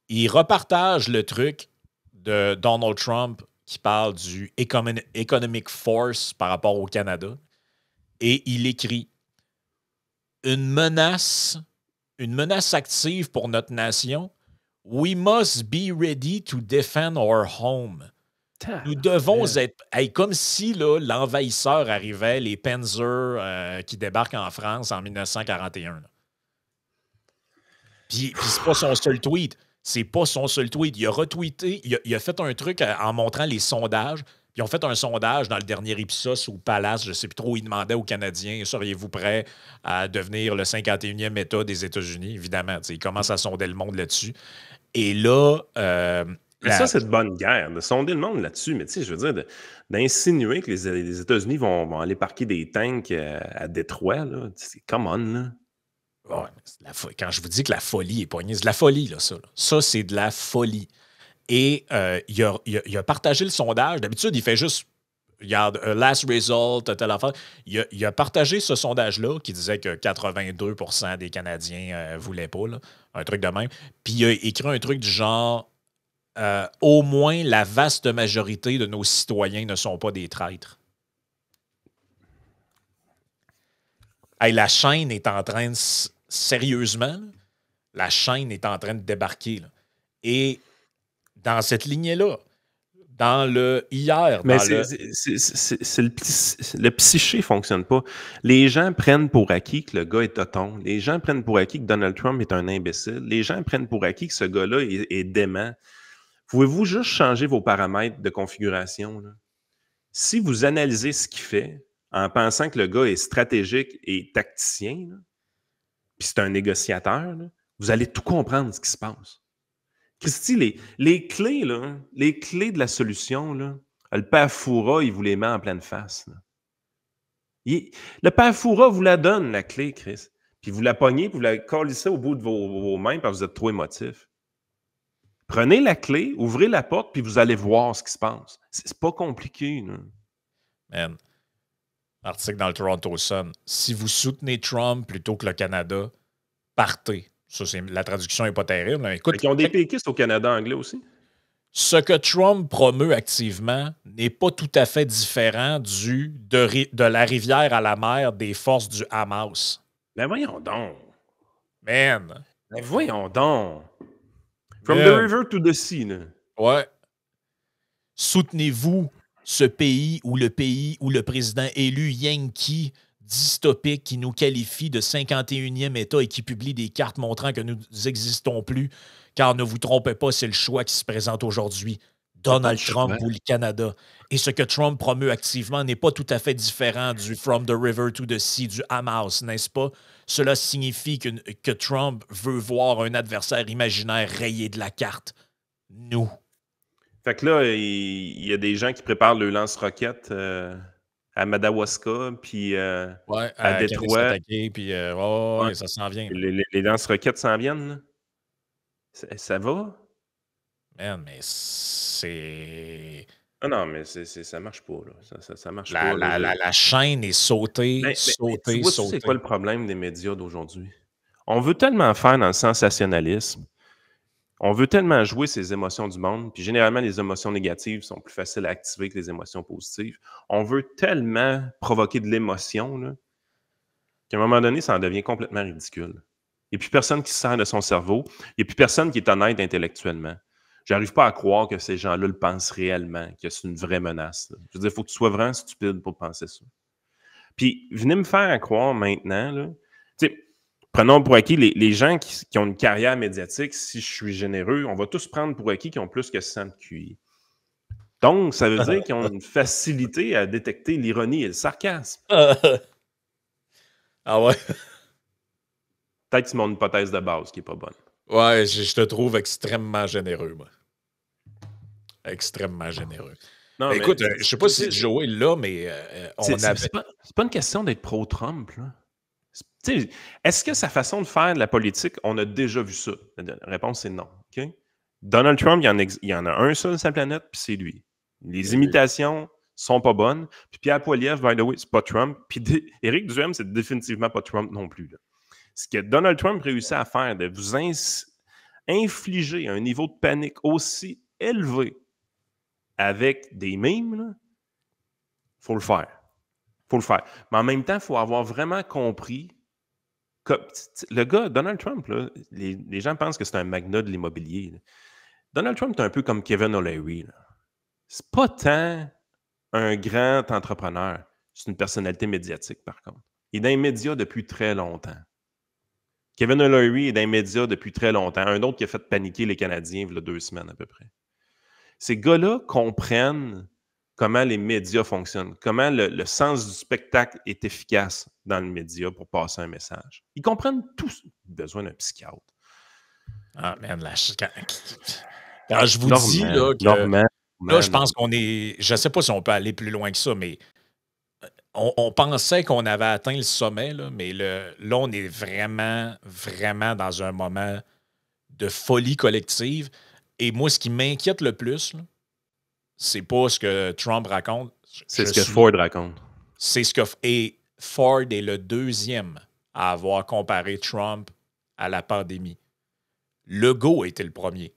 Il repartage le truc de Donald Trump qui parle du economic force par rapport au Canada. Et il écrit une menace active pour notre nation. We must be ready to defend our home. Nous devons être comme si là, l'envahisseur arrivait, les Panzers qui débarquent en France en 1941. Là. Puis c'est pas son seul tweet. C'est pas son seul tweet. Il a retweeté, il a fait un truc en montrant les sondages. Puis ils ont fait un sondage dans le dernier épisode au Palace, je ne sais plus trop, ils demandaient aux Canadiens, seriez-vous prêts à devenir le 51e État des États-Unis? Évidemment, ils commencent à sonder le monde là-dessus. Et là... ça, c'est de bonne guerre, de sonder le monde là-dessus. Mais tu sais, je veux dire, d'insinuer que les États-Unis vont aller parquer des tanks à Détroit, là, c'est come on, là. Ouais, quand je vous dis que la folie est poignée, c'est de la folie, là, ça. Là. Ça, c'est de la folie. Et il a partagé le sondage. D'habitude, il fait juste, regarde, last result, telle affaire. Il a partagé ce sondage-là qui disait que 82% des Canadiens ne voulaient pas, là, un truc de même. Puis il a écrit un truc du genre, au moins la vaste majorité de nos citoyens ne sont pas des traîtres. Hey, la chaîne est en train de... Sérieusement, la chaîne est en train de débarquer. Là. Et dans cette lignée-là, dans le hier... Mais le psyché ne fonctionne pas. Les gens prennent pour acquis que le gars est toton. Les gens prennent pour acquis que Donald Trump est un imbécile. Les gens prennent pour acquis que ce gars-là est dément. Pouvez-vous juste changer vos paramètres de configuration? Là? Si vous analysez ce qu'il fait en pensant que le gars est stratégique et tacticien, là, puis c'est un négociateur, là, vous allez tout comprendre ce qui se passe. Christy, les clés, là, les clés de la solution, là, le père Foura, il vous les met en pleine face. Là. Le père Foura vous la donne, la clé, Chris. Puis vous la pognez, puis vous la collissez au bout de vos mains parce que vous êtes trop émotif. Prenez la clé, ouvrez la porte, puis vous allez voir ce qui se passe. C'est pas compliqué. Là. Man. Article dans le Toronto Sun. Si vous soutenez Trump plutôt que le Canada, partez. Ça, la traduction n'est pas terrible. Écoute, ils ont des péquistes au Canada anglais aussi. Ce que Trump promeut activement n'est pas tout à fait différent de la rivière à la mer des forces du Hamas. Ben voyons donc. Man. Ben voyons donc. From the river to the sea. Là. Ouais. Soutenez-vous ce pays où le président élu Yankee dystopique qui nous qualifie de 51e État et qui publie des cartes montrant que nous n'existons plus, car ne vous trompez pas, c'est le choix qui se présente aujourd'hui. C'est pas le Donald Trump choix. ou le Canada. Et ce que Trump promeut activement n'est pas tout à fait différent du From the River to the Sea, du Hamas, n'est-ce pas? Cela signifie que Trump veut voir un adversaire imaginaire rayé de la carte. Nous. Fait que là, il y a des gens qui préparent le lance-roquettes à Madawaska, puis Ouais, à Détroit. attaqué, puis Ouais. ça s'en vient. Les lance-roquettes s'en viennent, là. Ça va? Man, mais c'est... Ah non, mais ça marche pas, là. Ça marche La, pas, là. la, la, la chaîne est sautée, Mais tu sautée, vois, c'est quoi sautée. le problème des médias d'aujourd'hui? On veut tellement faire dans le sensationnalisme. On veut tellement jouer ces émotions du monde, puis généralement, les émotions négatives sont plus faciles à activer que les émotions positives. On veut tellement provoquer de l'émotion, là, qu'à un moment donné, ça en devient complètement ridicule. Il n'y a plus personne qui se sert de son cerveau. Il n'y a plus personne qui est honnête intellectuellement. J'arrive pas à croire que ces gens-là le pensent réellement, que c'est une vraie menace, là. Je veux dire, il faut que tu sois vraiment stupide pour penser ça. Puis, venez me faire croire maintenant, là, tu sais, prenons pour acquis les gens qui ont une carrière médiatique, si je suis généreux, on va tous prendre pour acquis qu'ils ont plus que 100 de QI. Donc, ça veut dire qu'ils ont une facilité à détecter l'ironie et le sarcasme. Ah ouais? Peut-être que c'est mon hypothèse de base qui n'est pas bonne. Ouais, je te trouve extrêmement généreux, moi. Extrêmement généreux. Non, Ben, mais écoute, je sais pas si Joe est là, mais on avait... c'est pas une question d'être pro-Trump, là. Est-ce que sa façon de faire de la politique, on a déjà vu ça? La réponse, c'est non. Okay? Donald Trump, il y en a un seul sur la planète, puis c'est lui. Les imitations sont pas bonnes. Puis Pierre Poilievre, by the way, c'est pas Trump. Puis Éric Duhaime, c'est définitivement pas Trump non plus, là. Ce que Donald Trump réussit à faire, de vous infliger un niveau de panique aussi élevé avec des mimes, il faut le faire. Faut le faire. Mais en même temps, il faut avoir vraiment compris que le gars, Donald Trump, là, les gens pensent que c'est un magnat de l'immobilier, là. Donald Trump est un peu comme Kevin O'Leary, là. C'est pas tant un grand entrepreneur. C'est une personnalité médiatique, par contre. Il est dans les médias depuis très longtemps. Kevin O'Leary est dans les médias depuis très longtemps. Un autre qui a fait paniquer les Canadiens il y a 2 semaines à peu près. Ces gars-là comprennent comment les médias fonctionnent, comment le sens du spectacle est efficace dans le média pour passer un message. Ils comprennent tous besoin d'un psychiatre. Ah, man, quand je vous dis là, que là, je pense qu'on est... Je sais pas si on peut aller plus loin que ça, mais on pensait qu'on avait atteint le sommet, là, mais là, on est vraiment, vraiment dans un moment de folie collective. Et moi, ce qui m'inquiète le plus, c'est pas ce que Trump raconte. C'est ce que Ford raconte. C'est ce que... Et Ford est le deuxième à avoir comparé Trump à la pandémie. Legault était le premier.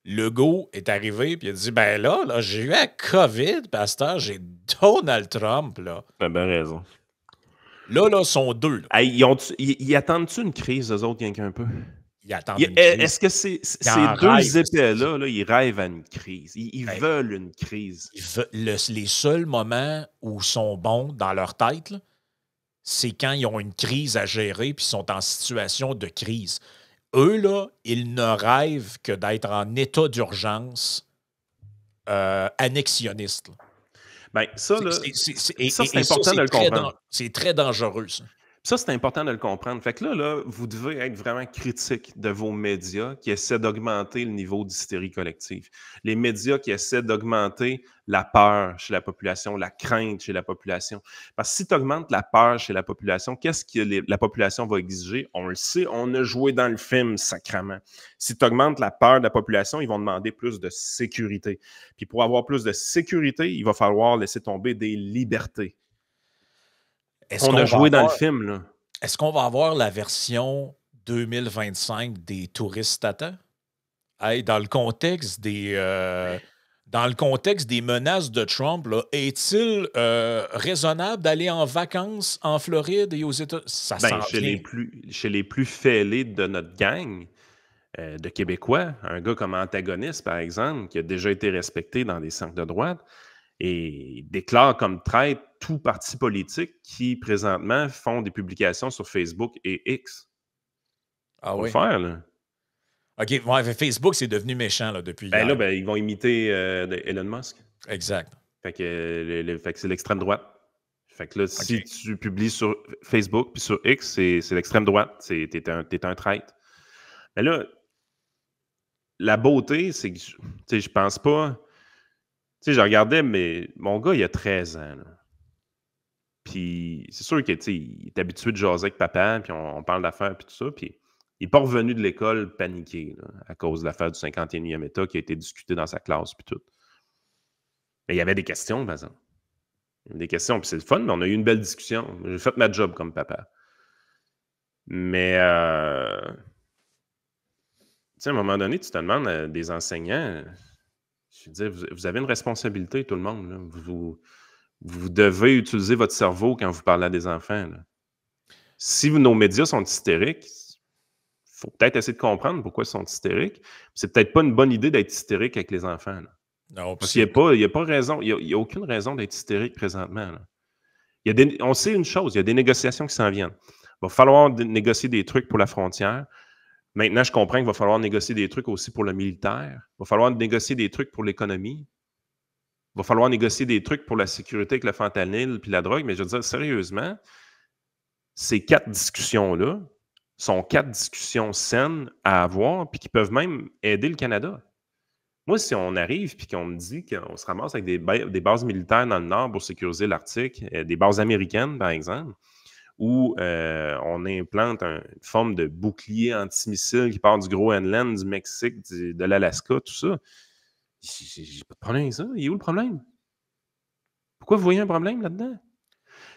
Legault est arrivé et il a dit, ben là j'ai eu la COVID, pasteur, j'ai Donald Trump, là. T'as bien raison. Là, sont deux. Là. Hey, ils attendent-tu une crise, eux autres, rien qu'un peu? Ils attendent une crise. Est-ce que ces deux épais-là, là, ils rêvent à une crise? Ils veulent une crise. Les seuls moments où ils sont bons dans leur tête, là, c'est quand ils ont une crise à gérer puis ils sont en situation de crise. Eux, là, ils ne rêvent que d'être en état d'urgence annexionniste. Là. Ben, ça, là, c'est important de le comprendre. C'est très dangereux, ça. Ça, c'est important de le comprendre. Fait que là, vous devez être vraiment critique de vos médias qui essaient d'augmenter le niveau d'hystérie collective. Les médias qui essaient d'augmenter la peur chez la population, la crainte chez la population. Parce que si tu augmentes la peur chez la population, qu'est-ce que la population va exiger? On le sait, on a joué dans le film sacrément. Si tu augmentes la peur de la population, ils vont demander plus de sécurité. Puis pour avoir plus de sécurité, il va falloir laisser tomber des libertés. On a joué dans le film, là. Est-ce qu'on va avoir la version 2025 des touristes Tata? Hey, dans le contexte des menaces de Trump, là, est-il raisonnable d'aller en vacances en Floride et aux États-Unis? Ça chez les plus fêlés de notre gang de Québécois, un gars comme Antagoniste, par exemple, qui a déjà été respecté dans des cercles de droite, et déclare comme traître tout parti politique qui, présentement, font des publications sur Facebook et X. Ah Faut le oui? faire, là. OK, ouais, Facebook, c'est devenu méchant là, depuis Ben là, hier. ben, ils vont imiter Elon Musk. Exact. Fait que, fait que c'est l'extrême droite. Fait que là, si OK. tu publies sur Facebook puis sur X, c'est l'extrême droite. T'es un traître. Mais là, la beauté, c'est que je pense pas. Tu sais, je regardais, mais mon gars, il a 13 ans. Là. Puis c'est sûr qu'il est habitué de jaser avec papa, puis on parle d'affaires, puis tout ça. Puis il n'est pas revenu de l'école paniqué là, à cause de l'affaire du 51e État qui a été discutée dans sa classe, puis tout. Mais il y avait des questions, par exemple. Il y avait des questions, puis c'est le fun, mais on a eu une belle discussion. J'ai fait ma job comme papa. Mais, tu sais, à un moment donné, tu te demandes à des enseignants, je veux dire, vous avez une responsabilité, tout le monde. Là. Vous devez utiliser votre cerveau quand vous parlez à des enfants. Là. Si nos médias sont hystériques, il faut peut-être essayer de comprendre pourquoi ils sont hystériques. C'est peut-être pas une bonne idée d'être hystérique avec les enfants. Là. Non, Parce qu'il n'y a pas raison, il y a aucune raison d'être hystérique présentement. Là. On sait une chose, il y a des négociations qui s'en viennent. Il va falloir négocier des trucs pour la frontière. Maintenant, je comprends qu'il va falloir négocier des trucs aussi pour le militaire. Il va falloir négocier des trucs pour l'économie. Il va falloir négocier des trucs pour la sécurité avec le fentanyl puis la drogue. Mais je veux dire, sérieusement, ces 4 discussions-là sont 4 discussions saines à avoir puis qui peuvent même aider le Canada. Moi, si on arrive puis qu'on me dit qu'on se ramasse avec des bases militaires dans le Nord pour sécuriser l'Arctique, des bases américaines, par exemple, où on implante une forme de bouclier antimissile qui part du Groenland, du Mexique, de l'Alaska, tout ça, j'ai pas de problème avec ça. Il est où le problème? Pourquoi vous voyez un problème là-dedans?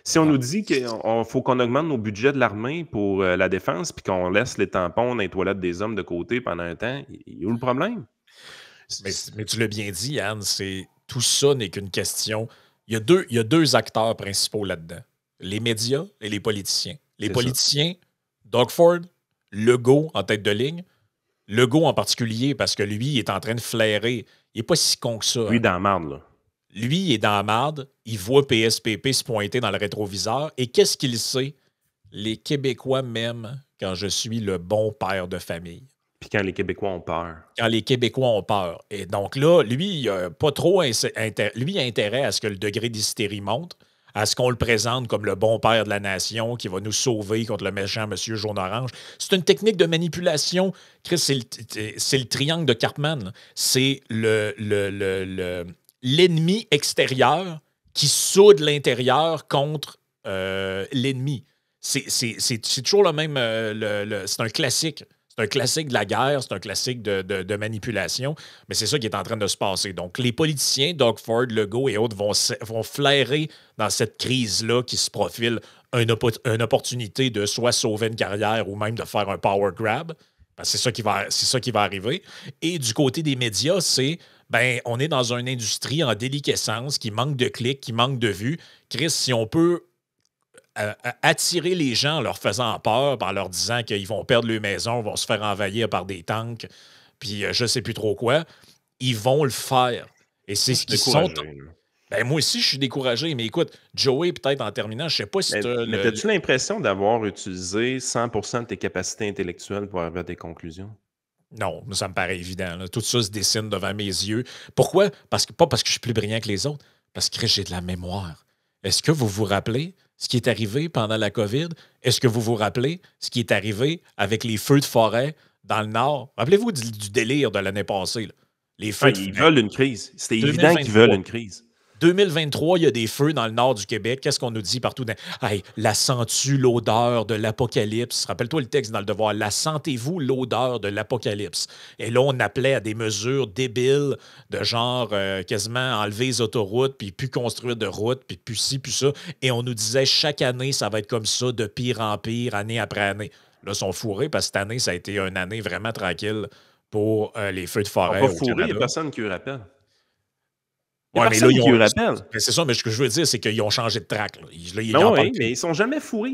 Si on non. nous dit qu'il faut qu'on augmente nos budgets de l'armée pour la défense puis qu'on laisse les tampons dans les toilettes des hommes de côté pendant un temps, il est où le problème? Mais tu l'as bien dit, Anne, tout ça n'est qu'une question. Il y a deux acteurs principaux là-dedans. Les médias et les politiciens. Les C'est ça. politiciens, Doug Ford, Legault en tête de ligne. Legault en particulier, parce que lui, il est en train de flairer. Il n'est pas si con que ça. Lui, Hein. dans la marde, là. Lui, il est dans la marde. Il voit PSPP se pointer dans le rétroviseur. Et qu'est-ce qu'il sait? Les Québécois m'aiment quand je suis le bon père de famille. Puis quand les Québécois ont peur. Quand les Québécois ont peur. Et donc là, lui, il a pas trop lui, il a intérêt à ce que le degré d'hystérie monte, à ce qu'on le présente comme le bon père de la nation qui va nous sauver contre le méchant monsieur jaune-orange. C'est une technique de manipulation. Chris, c'est le triangle de Cartman. Là. C'est l'ennemi extérieur qui soude l'intérieur contre l'ennemi. C'est toujours le même. C'est un classique. C'est un classique de la guerre, c'est un classique de manipulation, mais c'est ça qui est en train de se passer. Donc, les politiciens, Doug Ford, Legault et autres, vont flairer dans cette crise-là qui se profile une opportunité de soit sauver une carrière ou même de faire un power grab. C'est ça qui va arriver. Et du côté des médias, on est dans une industrie en déliquescence qui manque de clics, qui manque de vues. Chris, si on peut attirer les gens en leur faisant peur, en leur disant qu'ils vont perdre leur maison, vont se faire envahir par des tanks, puis je sais plus trop quoi, ils vont le faire. Et c'est ce qu'ils sont. Ben, moi aussi, je suis découragé. Mais écoute, Joey, peut-être en terminant, je sais pas si Mais as-tu l'impression d'avoir utilisé 100% de tes capacités intellectuelles pour arriver à des conclusions? Non, ça me paraît évident. Là. Tout ça se dessine devant mes yeux. Pourquoi? Pas parce que je suis plus brillant que les autres, parce que j'ai de la mémoire. Est-ce que vous vous rappelez ce qui est arrivé pendant la COVID? Est-ce que vous vous rappelez ce qui est arrivé avec les feux de forêt dans le Nord? Rappelez-vous du délire de l'année passée. Là. Les feux ils veulent une crise. C'était évident qu'ils veulent une crise. 2023, il y a des feux dans le nord du Québec. Qu'est-ce qu'on nous dit partout? Hey, la sens-tu l'odeur de l'apocalypse? Rappelle-toi le texte dans Le Devoir. La sentez-vous l'odeur de l'apocalypse? Et là, on appelait à des mesures débiles de genre quasiment enlever les autoroutes, puis plus construire de routes, puis plus ci, plus ça. Et on nous disait chaque année, ça va être comme ça, de pire en pire, année après année. Là, ils sont fourrés parce que cette année, ça a été une année vraiment tranquille pour les feux de forêt. Pas fourrés, il n'y a personne qui le rappelle. Ouais, mais là, c'est ça, mais ce que je veux dire, c'est qu'ils ont changé de track. Là. Oui, mais ils ne sont jamais fourrés.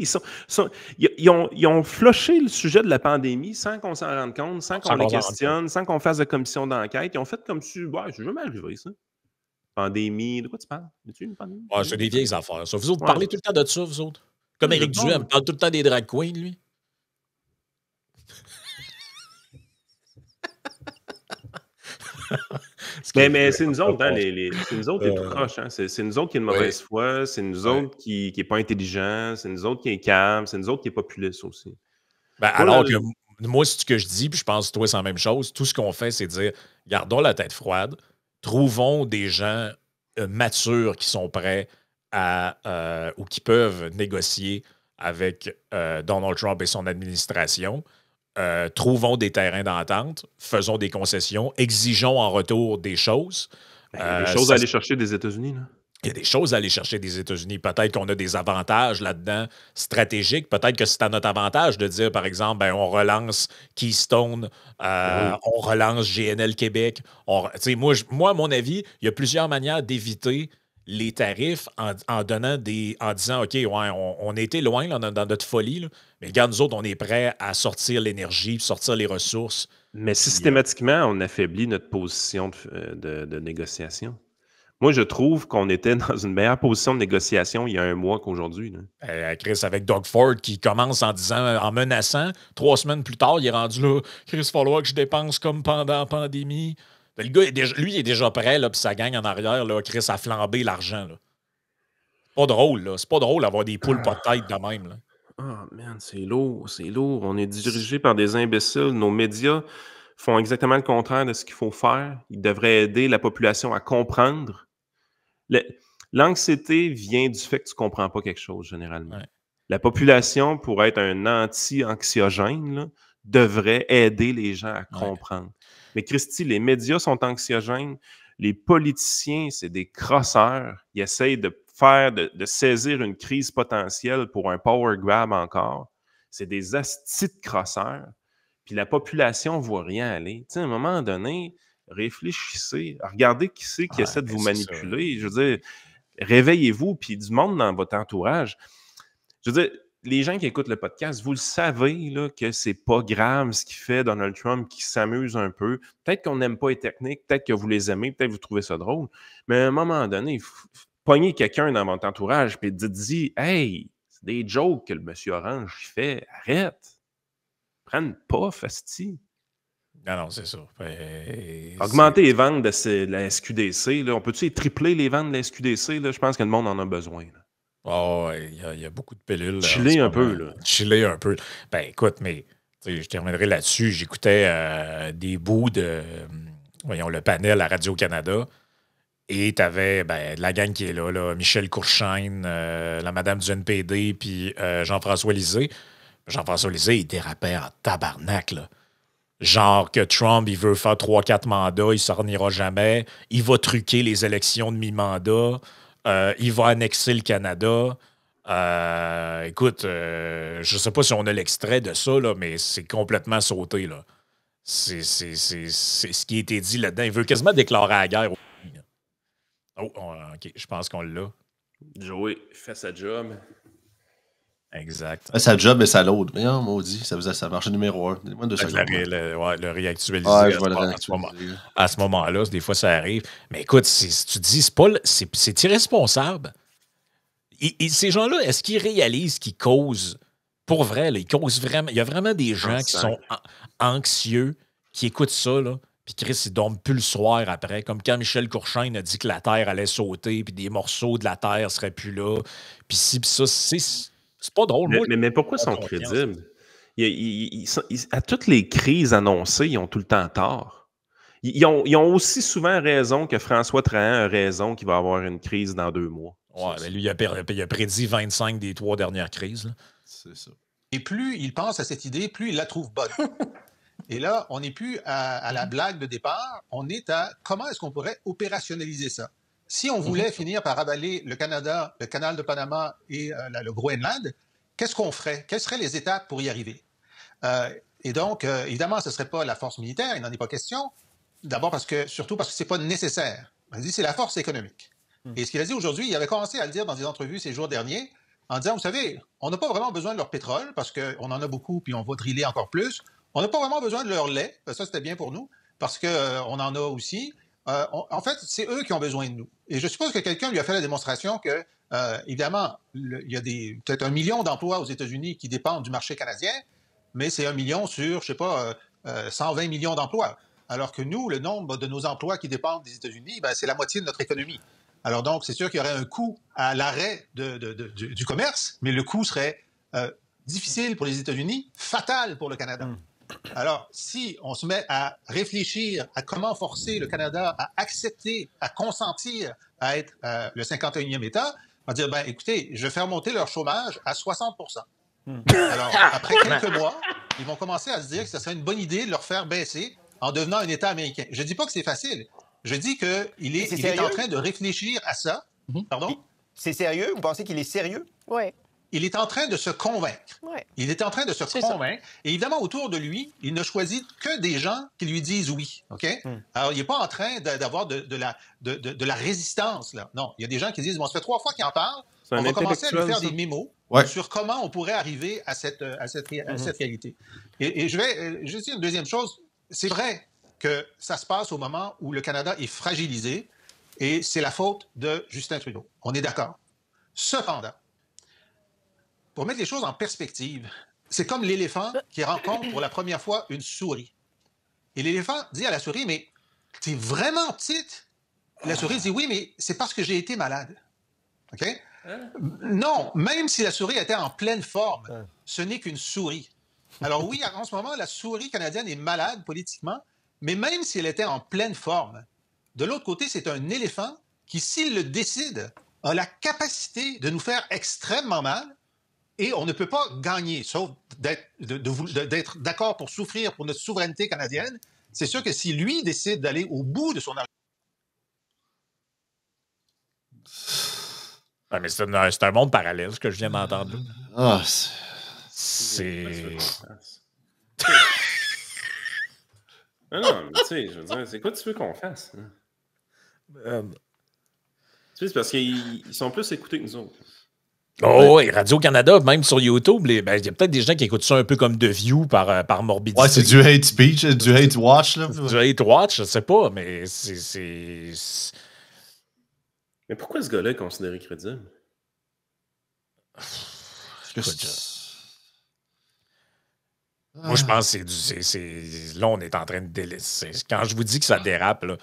Ils ont flushé le sujet de la pandémie sans qu'on s'en rende compte, sans qu'on les questionne, sans qu'on fasse de commission d'enquête. Ils ont fait comme si, ouais, c'est jamais arrivé, ça. pandémie. De quoi tu parles? Y a-tu une pandémie? Ouais, c'est des vieilles affaires, ça. Vous autres, Ouais. parlez tout le temps de ça, vous autres? Comme Je Éric Duhem, il parle tout le temps des drag queens, lui. Mais c'est nous autres, hein, c'est nous autres les tout croches. Hein. C'est nous autres qui est de Oui, mauvaise foi, c'est nous oui. autres qui est pas intelligent, c'est nous autres qui est calme, c'est nous autres qui est populiste aussi. Ben, Moi, là, alors que moi, c'est ce que je dis, puis je pense que toi, c'est la même chose. Tout ce qu'on fait, c'est dire gardons la tête froide, trouvons des gens matures qui sont prêts ou qui peuvent négocier avec Donald Trump et son administration. Trouvons des terrains d'entente, faisons des concessions, exigeons en retour des choses. il y a des choses à aller chercher des États-Unis. Là. Il y a des choses à aller chercher des États-Unis. Peut-être qu'on a des avantages là-dedans stratégiques. Peut-être que c'est à notre avantage de dire, par exemple, ben, on relance Keystone, on relance GNL Québec. Moi, à mon avis, il y a plusieurs manières d'éviter les tarifs en disant, OK, ouais, on a été loin là, dans notre folie, là, mais regarde, nous autres, on est prêts à sortir l'énergie, sortir les ressources. Mais systématiquement, on affaiblit notre position de négociation. Moi, je trouve qu'on était dans une meilleure position de négociation il y a un mois qu'aujourd'hui. Chris, avec Doug Ford qui commence en menaçant. 3 semaines plus tard, il est rendu là. Chris, il va falloir que je dépense comme pendant la pandémie. Le gars, lui, il est déjà prêt, là, puis sa gang en arrière, là, Chris, a flambé l'argent. Là. C'est pas drôle, là. C'est pas drôle d'avoir des poules pas de tête de même. Là. Oh man, c'est lourd, c'est lourd. On est dirigé par des imbéciles. Nos médias font exactement le contraire de ce qu'il faut faire. Ils devraient aider la population à comprendre. L'anxiété vient du fait que tu ne comprends pas quelque chose, généralement. Ouais. La population, pour être un anti-anxiogène, là, devrait aider les gens à comprendre. Mais Christy, les médias sont anxiogènes. Les politiciens, c'est des crosseurs. Ils essayent de saisir une crise potentielle pour un power grab encore. C'est des astis de crosseurs. Puis la population ne voit rien aller. Tu sais, à un moment donné, réfléchissez. Regardez qui c'est qui essaie de vous manipuler. Je veux dire, réveillez-vous, puis du monde dans votre entourage. Je veux dire, les gens qui écoutent le podcast, vous le savez là, que c'est pas grave ce qu'il fait Donald Trump, qui s'amuse un peu. Peut-être qu'on n'aime pas les techniques, peut-être que vous les aimez, peut-être que vous trouvez ça drôle, mais à un moment donné, pognez quelqu'un dans votre entourage et dites-y « Hey, c'est des jokes que le monsieur Orange fait. Arrête! Prenne pas, fasti! » Non, c'est ça. Augmenter les ventes de la SQDC. Là. On peut-tu tripler les ventes de la SQDC? Là? Je pense que le monde en a besoin. Là. Oh, il y a beaucoup de pilules. Chiller un peu. Là. Chiller un peu. Ben, écoute, mais je terminerai là-dessus. J'écoutais des bouts de, voyons, le panel à Radio-Canada. Et tu avais la gang qui est là Michel Courchaine, la madame du NPD, puis Jean-François Lisée. Jean-François Lisée, il dérapait en tabarnak, là. Genre que Trump, il veut faire 3-4 mandats, il s'en ira jamais. Il va truquer les élections de mi-mandat. Il va annexer le Canada. Écoute, je sais pas si on a l'extrait de ça, là, mais c'est complètement sauté. Là. C'est ce qui a été dit là-dedans. Il veut quasiment déclarer la guerre au pays. Oh, OK, je pense qu'on l'a. Joey fait sa job. Exact. Sa job et sa load. Mais non, maudit, ça marchait numéro 1. Donne-moi 2 secondes. Le réactualiser. Je vais le réactualiser. À ce moment-là, des fois, ça arrive. Mais écoute, si tu dis, c'est irresponsable. Ces gens-là, est-ce qu'ils réalisent qu'ils causent, pour vrai, là, ils causent vraiment. Il y a vraiment des gens qui sont anxieux, qui écoutent ça, là, puis Chris, ils dorment plus le soir après. Comme quand Michel Courchaine a dit que la Terre allait sauter, puis des morceaux de la Terre seraient plus là. Puis si, puis ça, c'est pas drôle. Mais pourquoi ils sont crédibles? À toutes les crises annoncées, ils ont tout le temps tort. Ils ont aussi souvent raison que François Trahan a raison qu'il va avoir une crise dans 2 mois. Ouais, mais lui, il a prédit 25 des 3 dernières crises. Là. C'est ça. Et plus il pense à cette idée, plus il la trouve bonne. Et là, on n'est plus à la blague de départ, on est à comment est-ce qu'on pourrait opérationnaliser ça. Si on voulait finir par avaler le Canada, le canal de Panama et le Groenland, qu'est-ce qu'on ferait? Quelles seraient les étapes pour y arriver? Et donc, évidemment, ce ne serait pas la force militaire, il n'en est pas question. D'abord, surtout parce que ce n'est pas nécessaire. On dit c'est la force économique. Et ce qu'il a dit aujourd'hui, il avait commencé à le dire dans des entrevues ces jours derniers, en disant, vous savez, on n'a pas vraiment besoin de leur pétrole, parce qu'on en a beaucoup, puis on va driller encore plus. On n'a pas vraiment besoin de leur lait, ça c'était bien pour nous, parce qu'on en a aussi. en fait, c'est eux qui ont besoin de nous. Et je suppose que quelqu'un lui a fait la démonstration que, évidemment, il y a peut-être 1 million d'emplois aux États-Unis qui dépendent du marché canadien, mais c'est 1 million sur, je sais pas, 120 millions d'emplois. Alors que nous, le nombre de nos emplois qui dépendent des États-Unis, ben, c'est la moitié de notre économie. Alors donc, c'est sûr qu'il y aurait un coût à l'arrêt du commerce, mais le coût serait difficile pour les États-Unis, fatal pour le Canada. Alors, si on se met à réfléchir à comment forcer le Canada à accepter, à consentir à être le 51e État, on va dire, ben, écoutez, je vais faire monter leur chômage à 60 Alors, après quelques mois, ils vont commencer à se dire que ce serait une bonne idée de leur faire baisser en devenant un État américain. Je ne dis pas que c'est facile. Je dis qu'il est en train de réfléchir à ça. Pardon? C'est sérieux? Vous pensez qu'il est sérieux? Oui. Il est en train de se convaincre. Ouais. Il est en train de se convaincre. Et évidemment, autour de lui, il ne choisit que des gens qui lui disent oui. OK? Alors, il n'est pas en train d'avoir de la résistance, là. Non, il y a des gens qui disent, bon, ça fait 3 fois qu'il en parle. On va commencer à lui faire des mémos sur comment on pourrait arriver à cette réalité. Et je vais juste dire une deuxième chose. C'est vrai que ça se passe au moment où le Canada est fragilisé et c'est la faute de Justin Trudeau. On est d'accord. Cependant, pour mettre les choses en perspective, c'est comme l'éléphant qui rencontre pour la première fois une souris. Et l'éléphant dit à la souris, mais t'es vraiment petite? La souris dit, oui, mais c'est parce que j'ai été malade. OK? Non, même si la souris était en pleine forme, ce n'est qu'une souris. Alors oui, en ce moment, la souris canadienne est malade politiquement, mais même si elle était en pleine forme, de l'autre côté, c'est un éléphant qui, s'il le décide, a la capacité de nous faire extrêmement mal. Et on ne peut pas gagner, sauf d'être d'accord pour souffrir pour notre souveraineté canadienne. C'est sûr que si lui décide d'aller au bout de son argument... Ah, mais c'est un monde parallèle, ce que je viens d'entendre. Ah, c'est... Non, mais tu sais, je veux dire, c'est quoi tu veux qu'on fasse? Tu sais, c'est parce qu'ils sont plus écoutés que nous autres. Oh, et Radio-Canada, même sur YouTube, il y a peut-être des gens qui écoutent ça un peu comme The View par morbidité. Ouais, c'est du hate speech, du hate watch. Là. Du hate watch, je sais pas, mais c'est... Mais pourquoi ce gars-là est considéré crédible? Moi, je pense que c'est là, on est en train de délaisser. Quand je vous dis que ça dérape, là,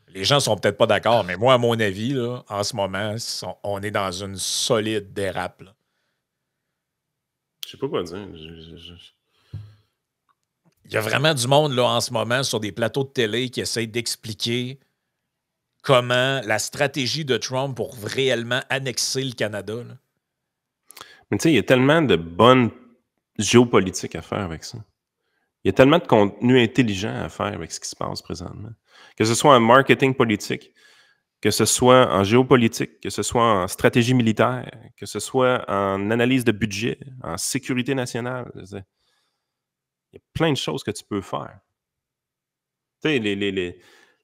les gens sont peut-être pas d'accord, mais moi, à mon avis, là, en ce moment, on est dans une solide dérape. Là. Je sais pas quoi dire. Il y a vraiment du monde là, en ce moment sur des plateaux de télé qui essayent d'expliquer comment la stratégie de Trump pour réellement annexer le Canada. Là. Mais tu sais, il y a tellement de bonne géopolitique à faire avec ça. Il y a tellement de contenu intelligent à faire avec ce qui se passe présentement. Que ce soit en marketing politique, que ce soit en géopolitique, que ce soit en stratégie militaire, que ce soit en analyse de budget, en sécurité nationale. Il y a plein de choses que tu peux faire. Tu sais, les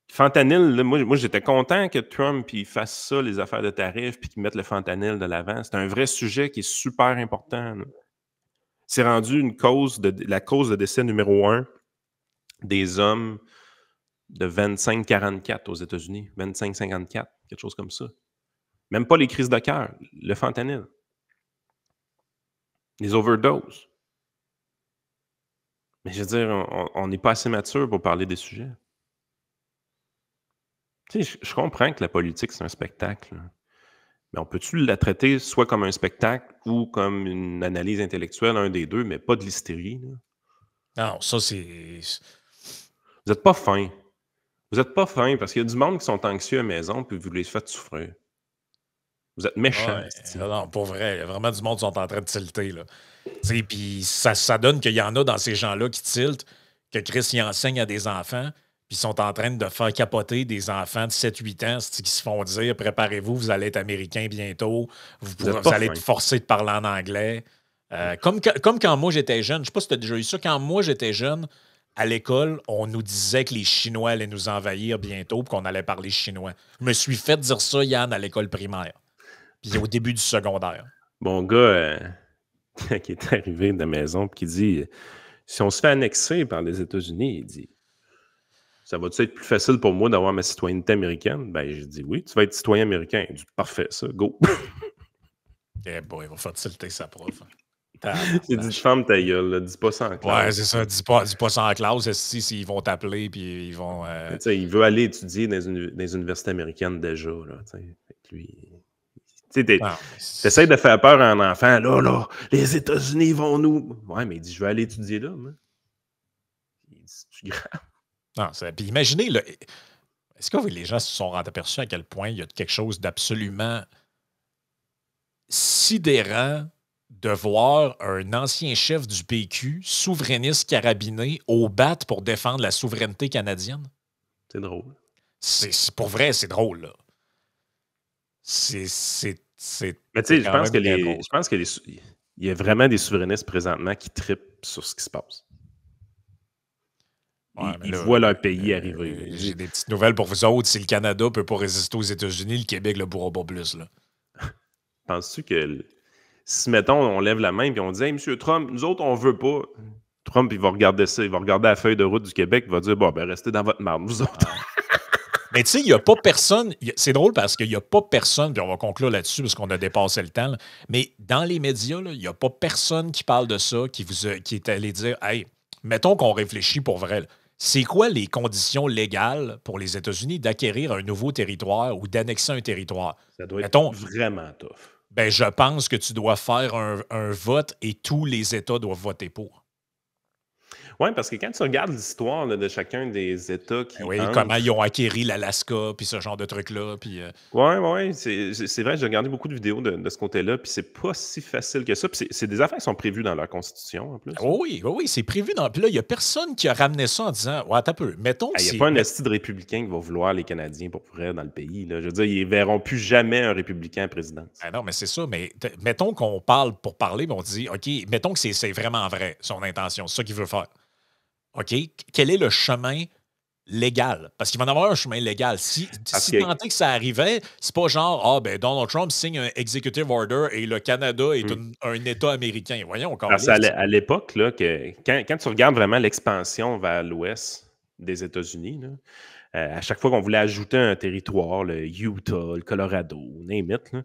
fentanyl, là, moi j'étais content que Trump il fasse ça, les affaires de tarifs, puis qu'il mette le fentanyl de l'avant. C'est un vrai sujet qui est super important. Là. C'est rendu la cause de décès numéro 1 des hommes de 25-44 aux États-Unis. 25-54, quelque chose comme ça. Même pas les crises de cœur, le fentanyl. Les overdoses. Mais je veux dire, on n'est pas assez mature pour parler des sujets. Tu sais, je comprends que la politique, c'est un spectacle. Là. Mais on peut-tu la traiter soit comme un spectacle ou comme une analyse intellectuelle, un des deux, mais pas de l'hystérie? Là. Non, ça, c'est... Vous n'êtes pas fin. Vous n'êtes pas fin parce qu'il y a du monde qui sont anxieux à la maison puis vous les faites souffrir. Vous êtes méchants. Ouais, non, pour vrai. Il y a vraiment du monde qui sont en train de tilter. Puis ça donne qu'il y en a dans ces gens-là qui tiltent, que Chris y enseigne à des enfants, puis ils sont en train de faire capoter des enfants de 7-8 ans qui se font dire « Préparez-vous, vous allez être américain bientôt, vous allez être forcé de parler en anglais. » Comme quand moi j'étais jeune, je ne sais pas si tu as déjà eu ça, quand moi j'étais jeune, à l'école, on nous disait que les Chinois allaient nous envahir bientôt et qu'on allait parler chinois. Je me suis fait dire ça, Yann, à l'école primaire. Puis au début du secondaire. Mon gars qui est arrivé de la maison et qui dit si on se fait annexer par les États-Unis, il dit ça va-tu être plus facile pour moi d'avoir ma citoyenneté américaine? Ben, j'ai dit oui, tu vas être citoyen américain. Il dit parfait, ça, go. Eh boy, il va faire tilter sa prof. J'ai dit, ferme ta gueule, là, dis pas ça en classe. Ouais, c'est ça. Dis pas ça en classe. S'ils vont t'appeler, puis ils vont. Tu sais, il veut aller étudier dans les universités américaines déjà. Là, tu sais. Fait que lui, tu sais, t'essayes de faire peur à un enfant. Là, les États-Unis vont nous. Ouais, mais il dit, je vais aller étudier là. Moi. Il dit, c'est grave. Non, puis imaginez, là, est-ce que les gens se sont rendus aperçus à quel point il y a quelque chose d'absolument sidérant de voir un ancien chef du PQ, souverainiste carabiné, au bat pour défendre la souveraineté canadienne? C'est drôle. Pour vrai, c'est drôle, là. Mais tu sais, je pense qu'il y a vraiment des souverainistes présentement qui trippent sur ce qui se passe. Ouais, ils voient leur pays arriver. J'ai des petites nouvelles pour vous autres. Si le Canada ne peut pas résister aux États-Unis, le Québec ne le pourra pas plus, là. Penses-tu que si, mettons, on lève la main et on dit « Hey, M. Trump, nous autres, on veut pas. » Trump, il va regarder ça, il va regarder la feuille de route du Québec, il va dire « Bon, ben, restez dans votre marde, vous autres. » Mais tu sais, il n'y a pas personne. C'est drôle parce qu'il n'y a pas personne, puis on va conclure là-dessus parce qu'on a dépassé le temps, là, mais dans les médias, il n'y a pas personne qui parle de ça, qui est allé dire « Hey, mettons qu'on réfléchit pour vrai. Là. C'est quoi les conditions légales pour les États-Unis d'acquérir un nouveau territoire ou d'annexer un territoire? » Ça doit être vraiment tough. Ben, je pense que tu dois faire un vote et tous les États doivent voter pour. Oui, parce que quand tu regardes l'histoire de chacun des États qui. Oui, comment ils ont acquéri l'Alaska, puis ce genre de trucs-là. Oui, c'est vrai, j'ai regardé beaucoup de vidéos de ce côté-là, puis c'est pas si facile que ça. Puis c'est des affaires qui sont prévues dans leur Constitution, en plus. Oui, c'est prévu. Puis là, il n'y a personne qui a ramené ça en disant « Ouais, attends un peu, mettons que il n'y a pas un esti de républicain qui va vouloir les Canadiens pour vrai dans le pays. Là. Je veux dire, ils ne verront plus jamais un républicain à présidence. Ah non, mais c'est ça. Mais mettons qu'on parle pour parler, mais on dit « OK, mettons que c'est vraiment vrai, son intention, c'est ça qu'il veut faire. » OK, quel est le chemin légal? Parce qu'il va en avoir un chemin légal. Si tant est que ça arrivait, c'est pas genre, Donald Trump signe un executive order et le Canada est un État américain. Voyons, encore. Parce à l'époque, là, quand tu regardes vraiment l'expansion vers l'ouest des États-Unis, à chaque fois qu'on voulait ajouter un territoire, le Utah, le Colorado, name it, là,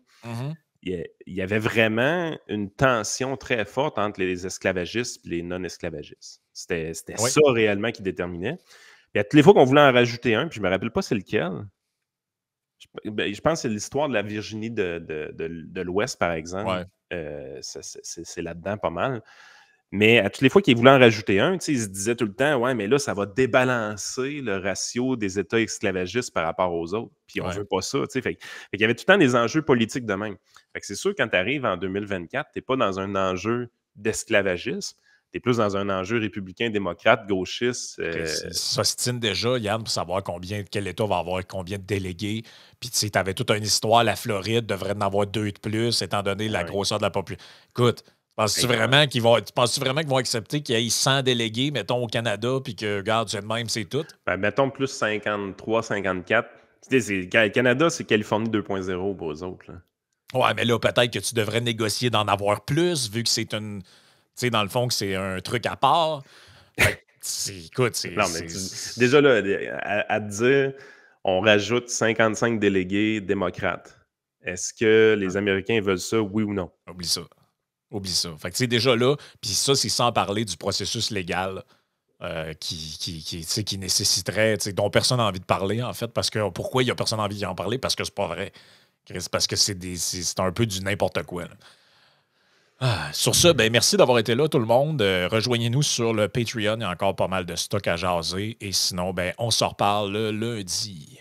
il y avait vraiment une tension très forte entre les esclavagistes et les non-esclavagistes. C'était ça réellement qui déterminait. Et à toutes les fois qu'on voulait en rajouter un, puis je ne me rappelle pas c'est lequel, je pense que c'est l'histoire de la Virginie de l'Ouest, par exemple. Ouais. C'est là-dedans pas mal. Mais à toutes les fois qu'ils voulaient en rajouter un, ils se disaient tout le temps « Ouais, mais là, ça va débalancer le ratio des États esclavagistes par rapport aux autres. » Puis on ne veut pas ça. Fait qu'il y avait tout le temps des enjeux politiques de même. Fait que c'est sûr, quand tu arrives en 2024, tu n'es pas dans un enjeu d'esclavagisme. Tu es plus dans un enjeu républicain, démocrate, gauchiste. S'ostine déjà, Yann, pour savoir quel État va avoir combien de délégués. Puis tu avais toute une histoire, la Floride devrait en avoir 2 de plus, étant donné la grosseur de la population. Écoute, penses-tu vraiment qu'ils vont accepter qu'il y ait 100 délégués, mettons, au Canada, puis que, regarde, c'est de même, c'est tout? Ben, mettons plus 53, 54. Le Canada, c'est Californie 2.0 pour eux autres. Là. Ouais, mais là, peut-être que tu devrais négocier d'en avoir plus, vu que c'est une... Tu sais, dans le fond, que c'est un truc à part. Écoute, non, mais déjà, là, à te dire, on rajoute 55 délégués démocrates. Est-ce que les Américains veulent ça, oui ou non? Oublie ça. Fait que tu sais, déjà là, puis ça, c'est sans parler du processus légal qui nécessiterait, dont personne n'a envie de parler, en fait. Parce que pourquoi il n'y a personne envie d'en parler? Parce que c'est pas vrai. C'est parce que c'est un peu du n'importe quoi, là. Sur ça, merci d'avoir été là, tout le monde. Rejoignez-nous sur le Patreon. Il y a encore pas mal de stock à jaser. Et sinon, on se reparle le lundi.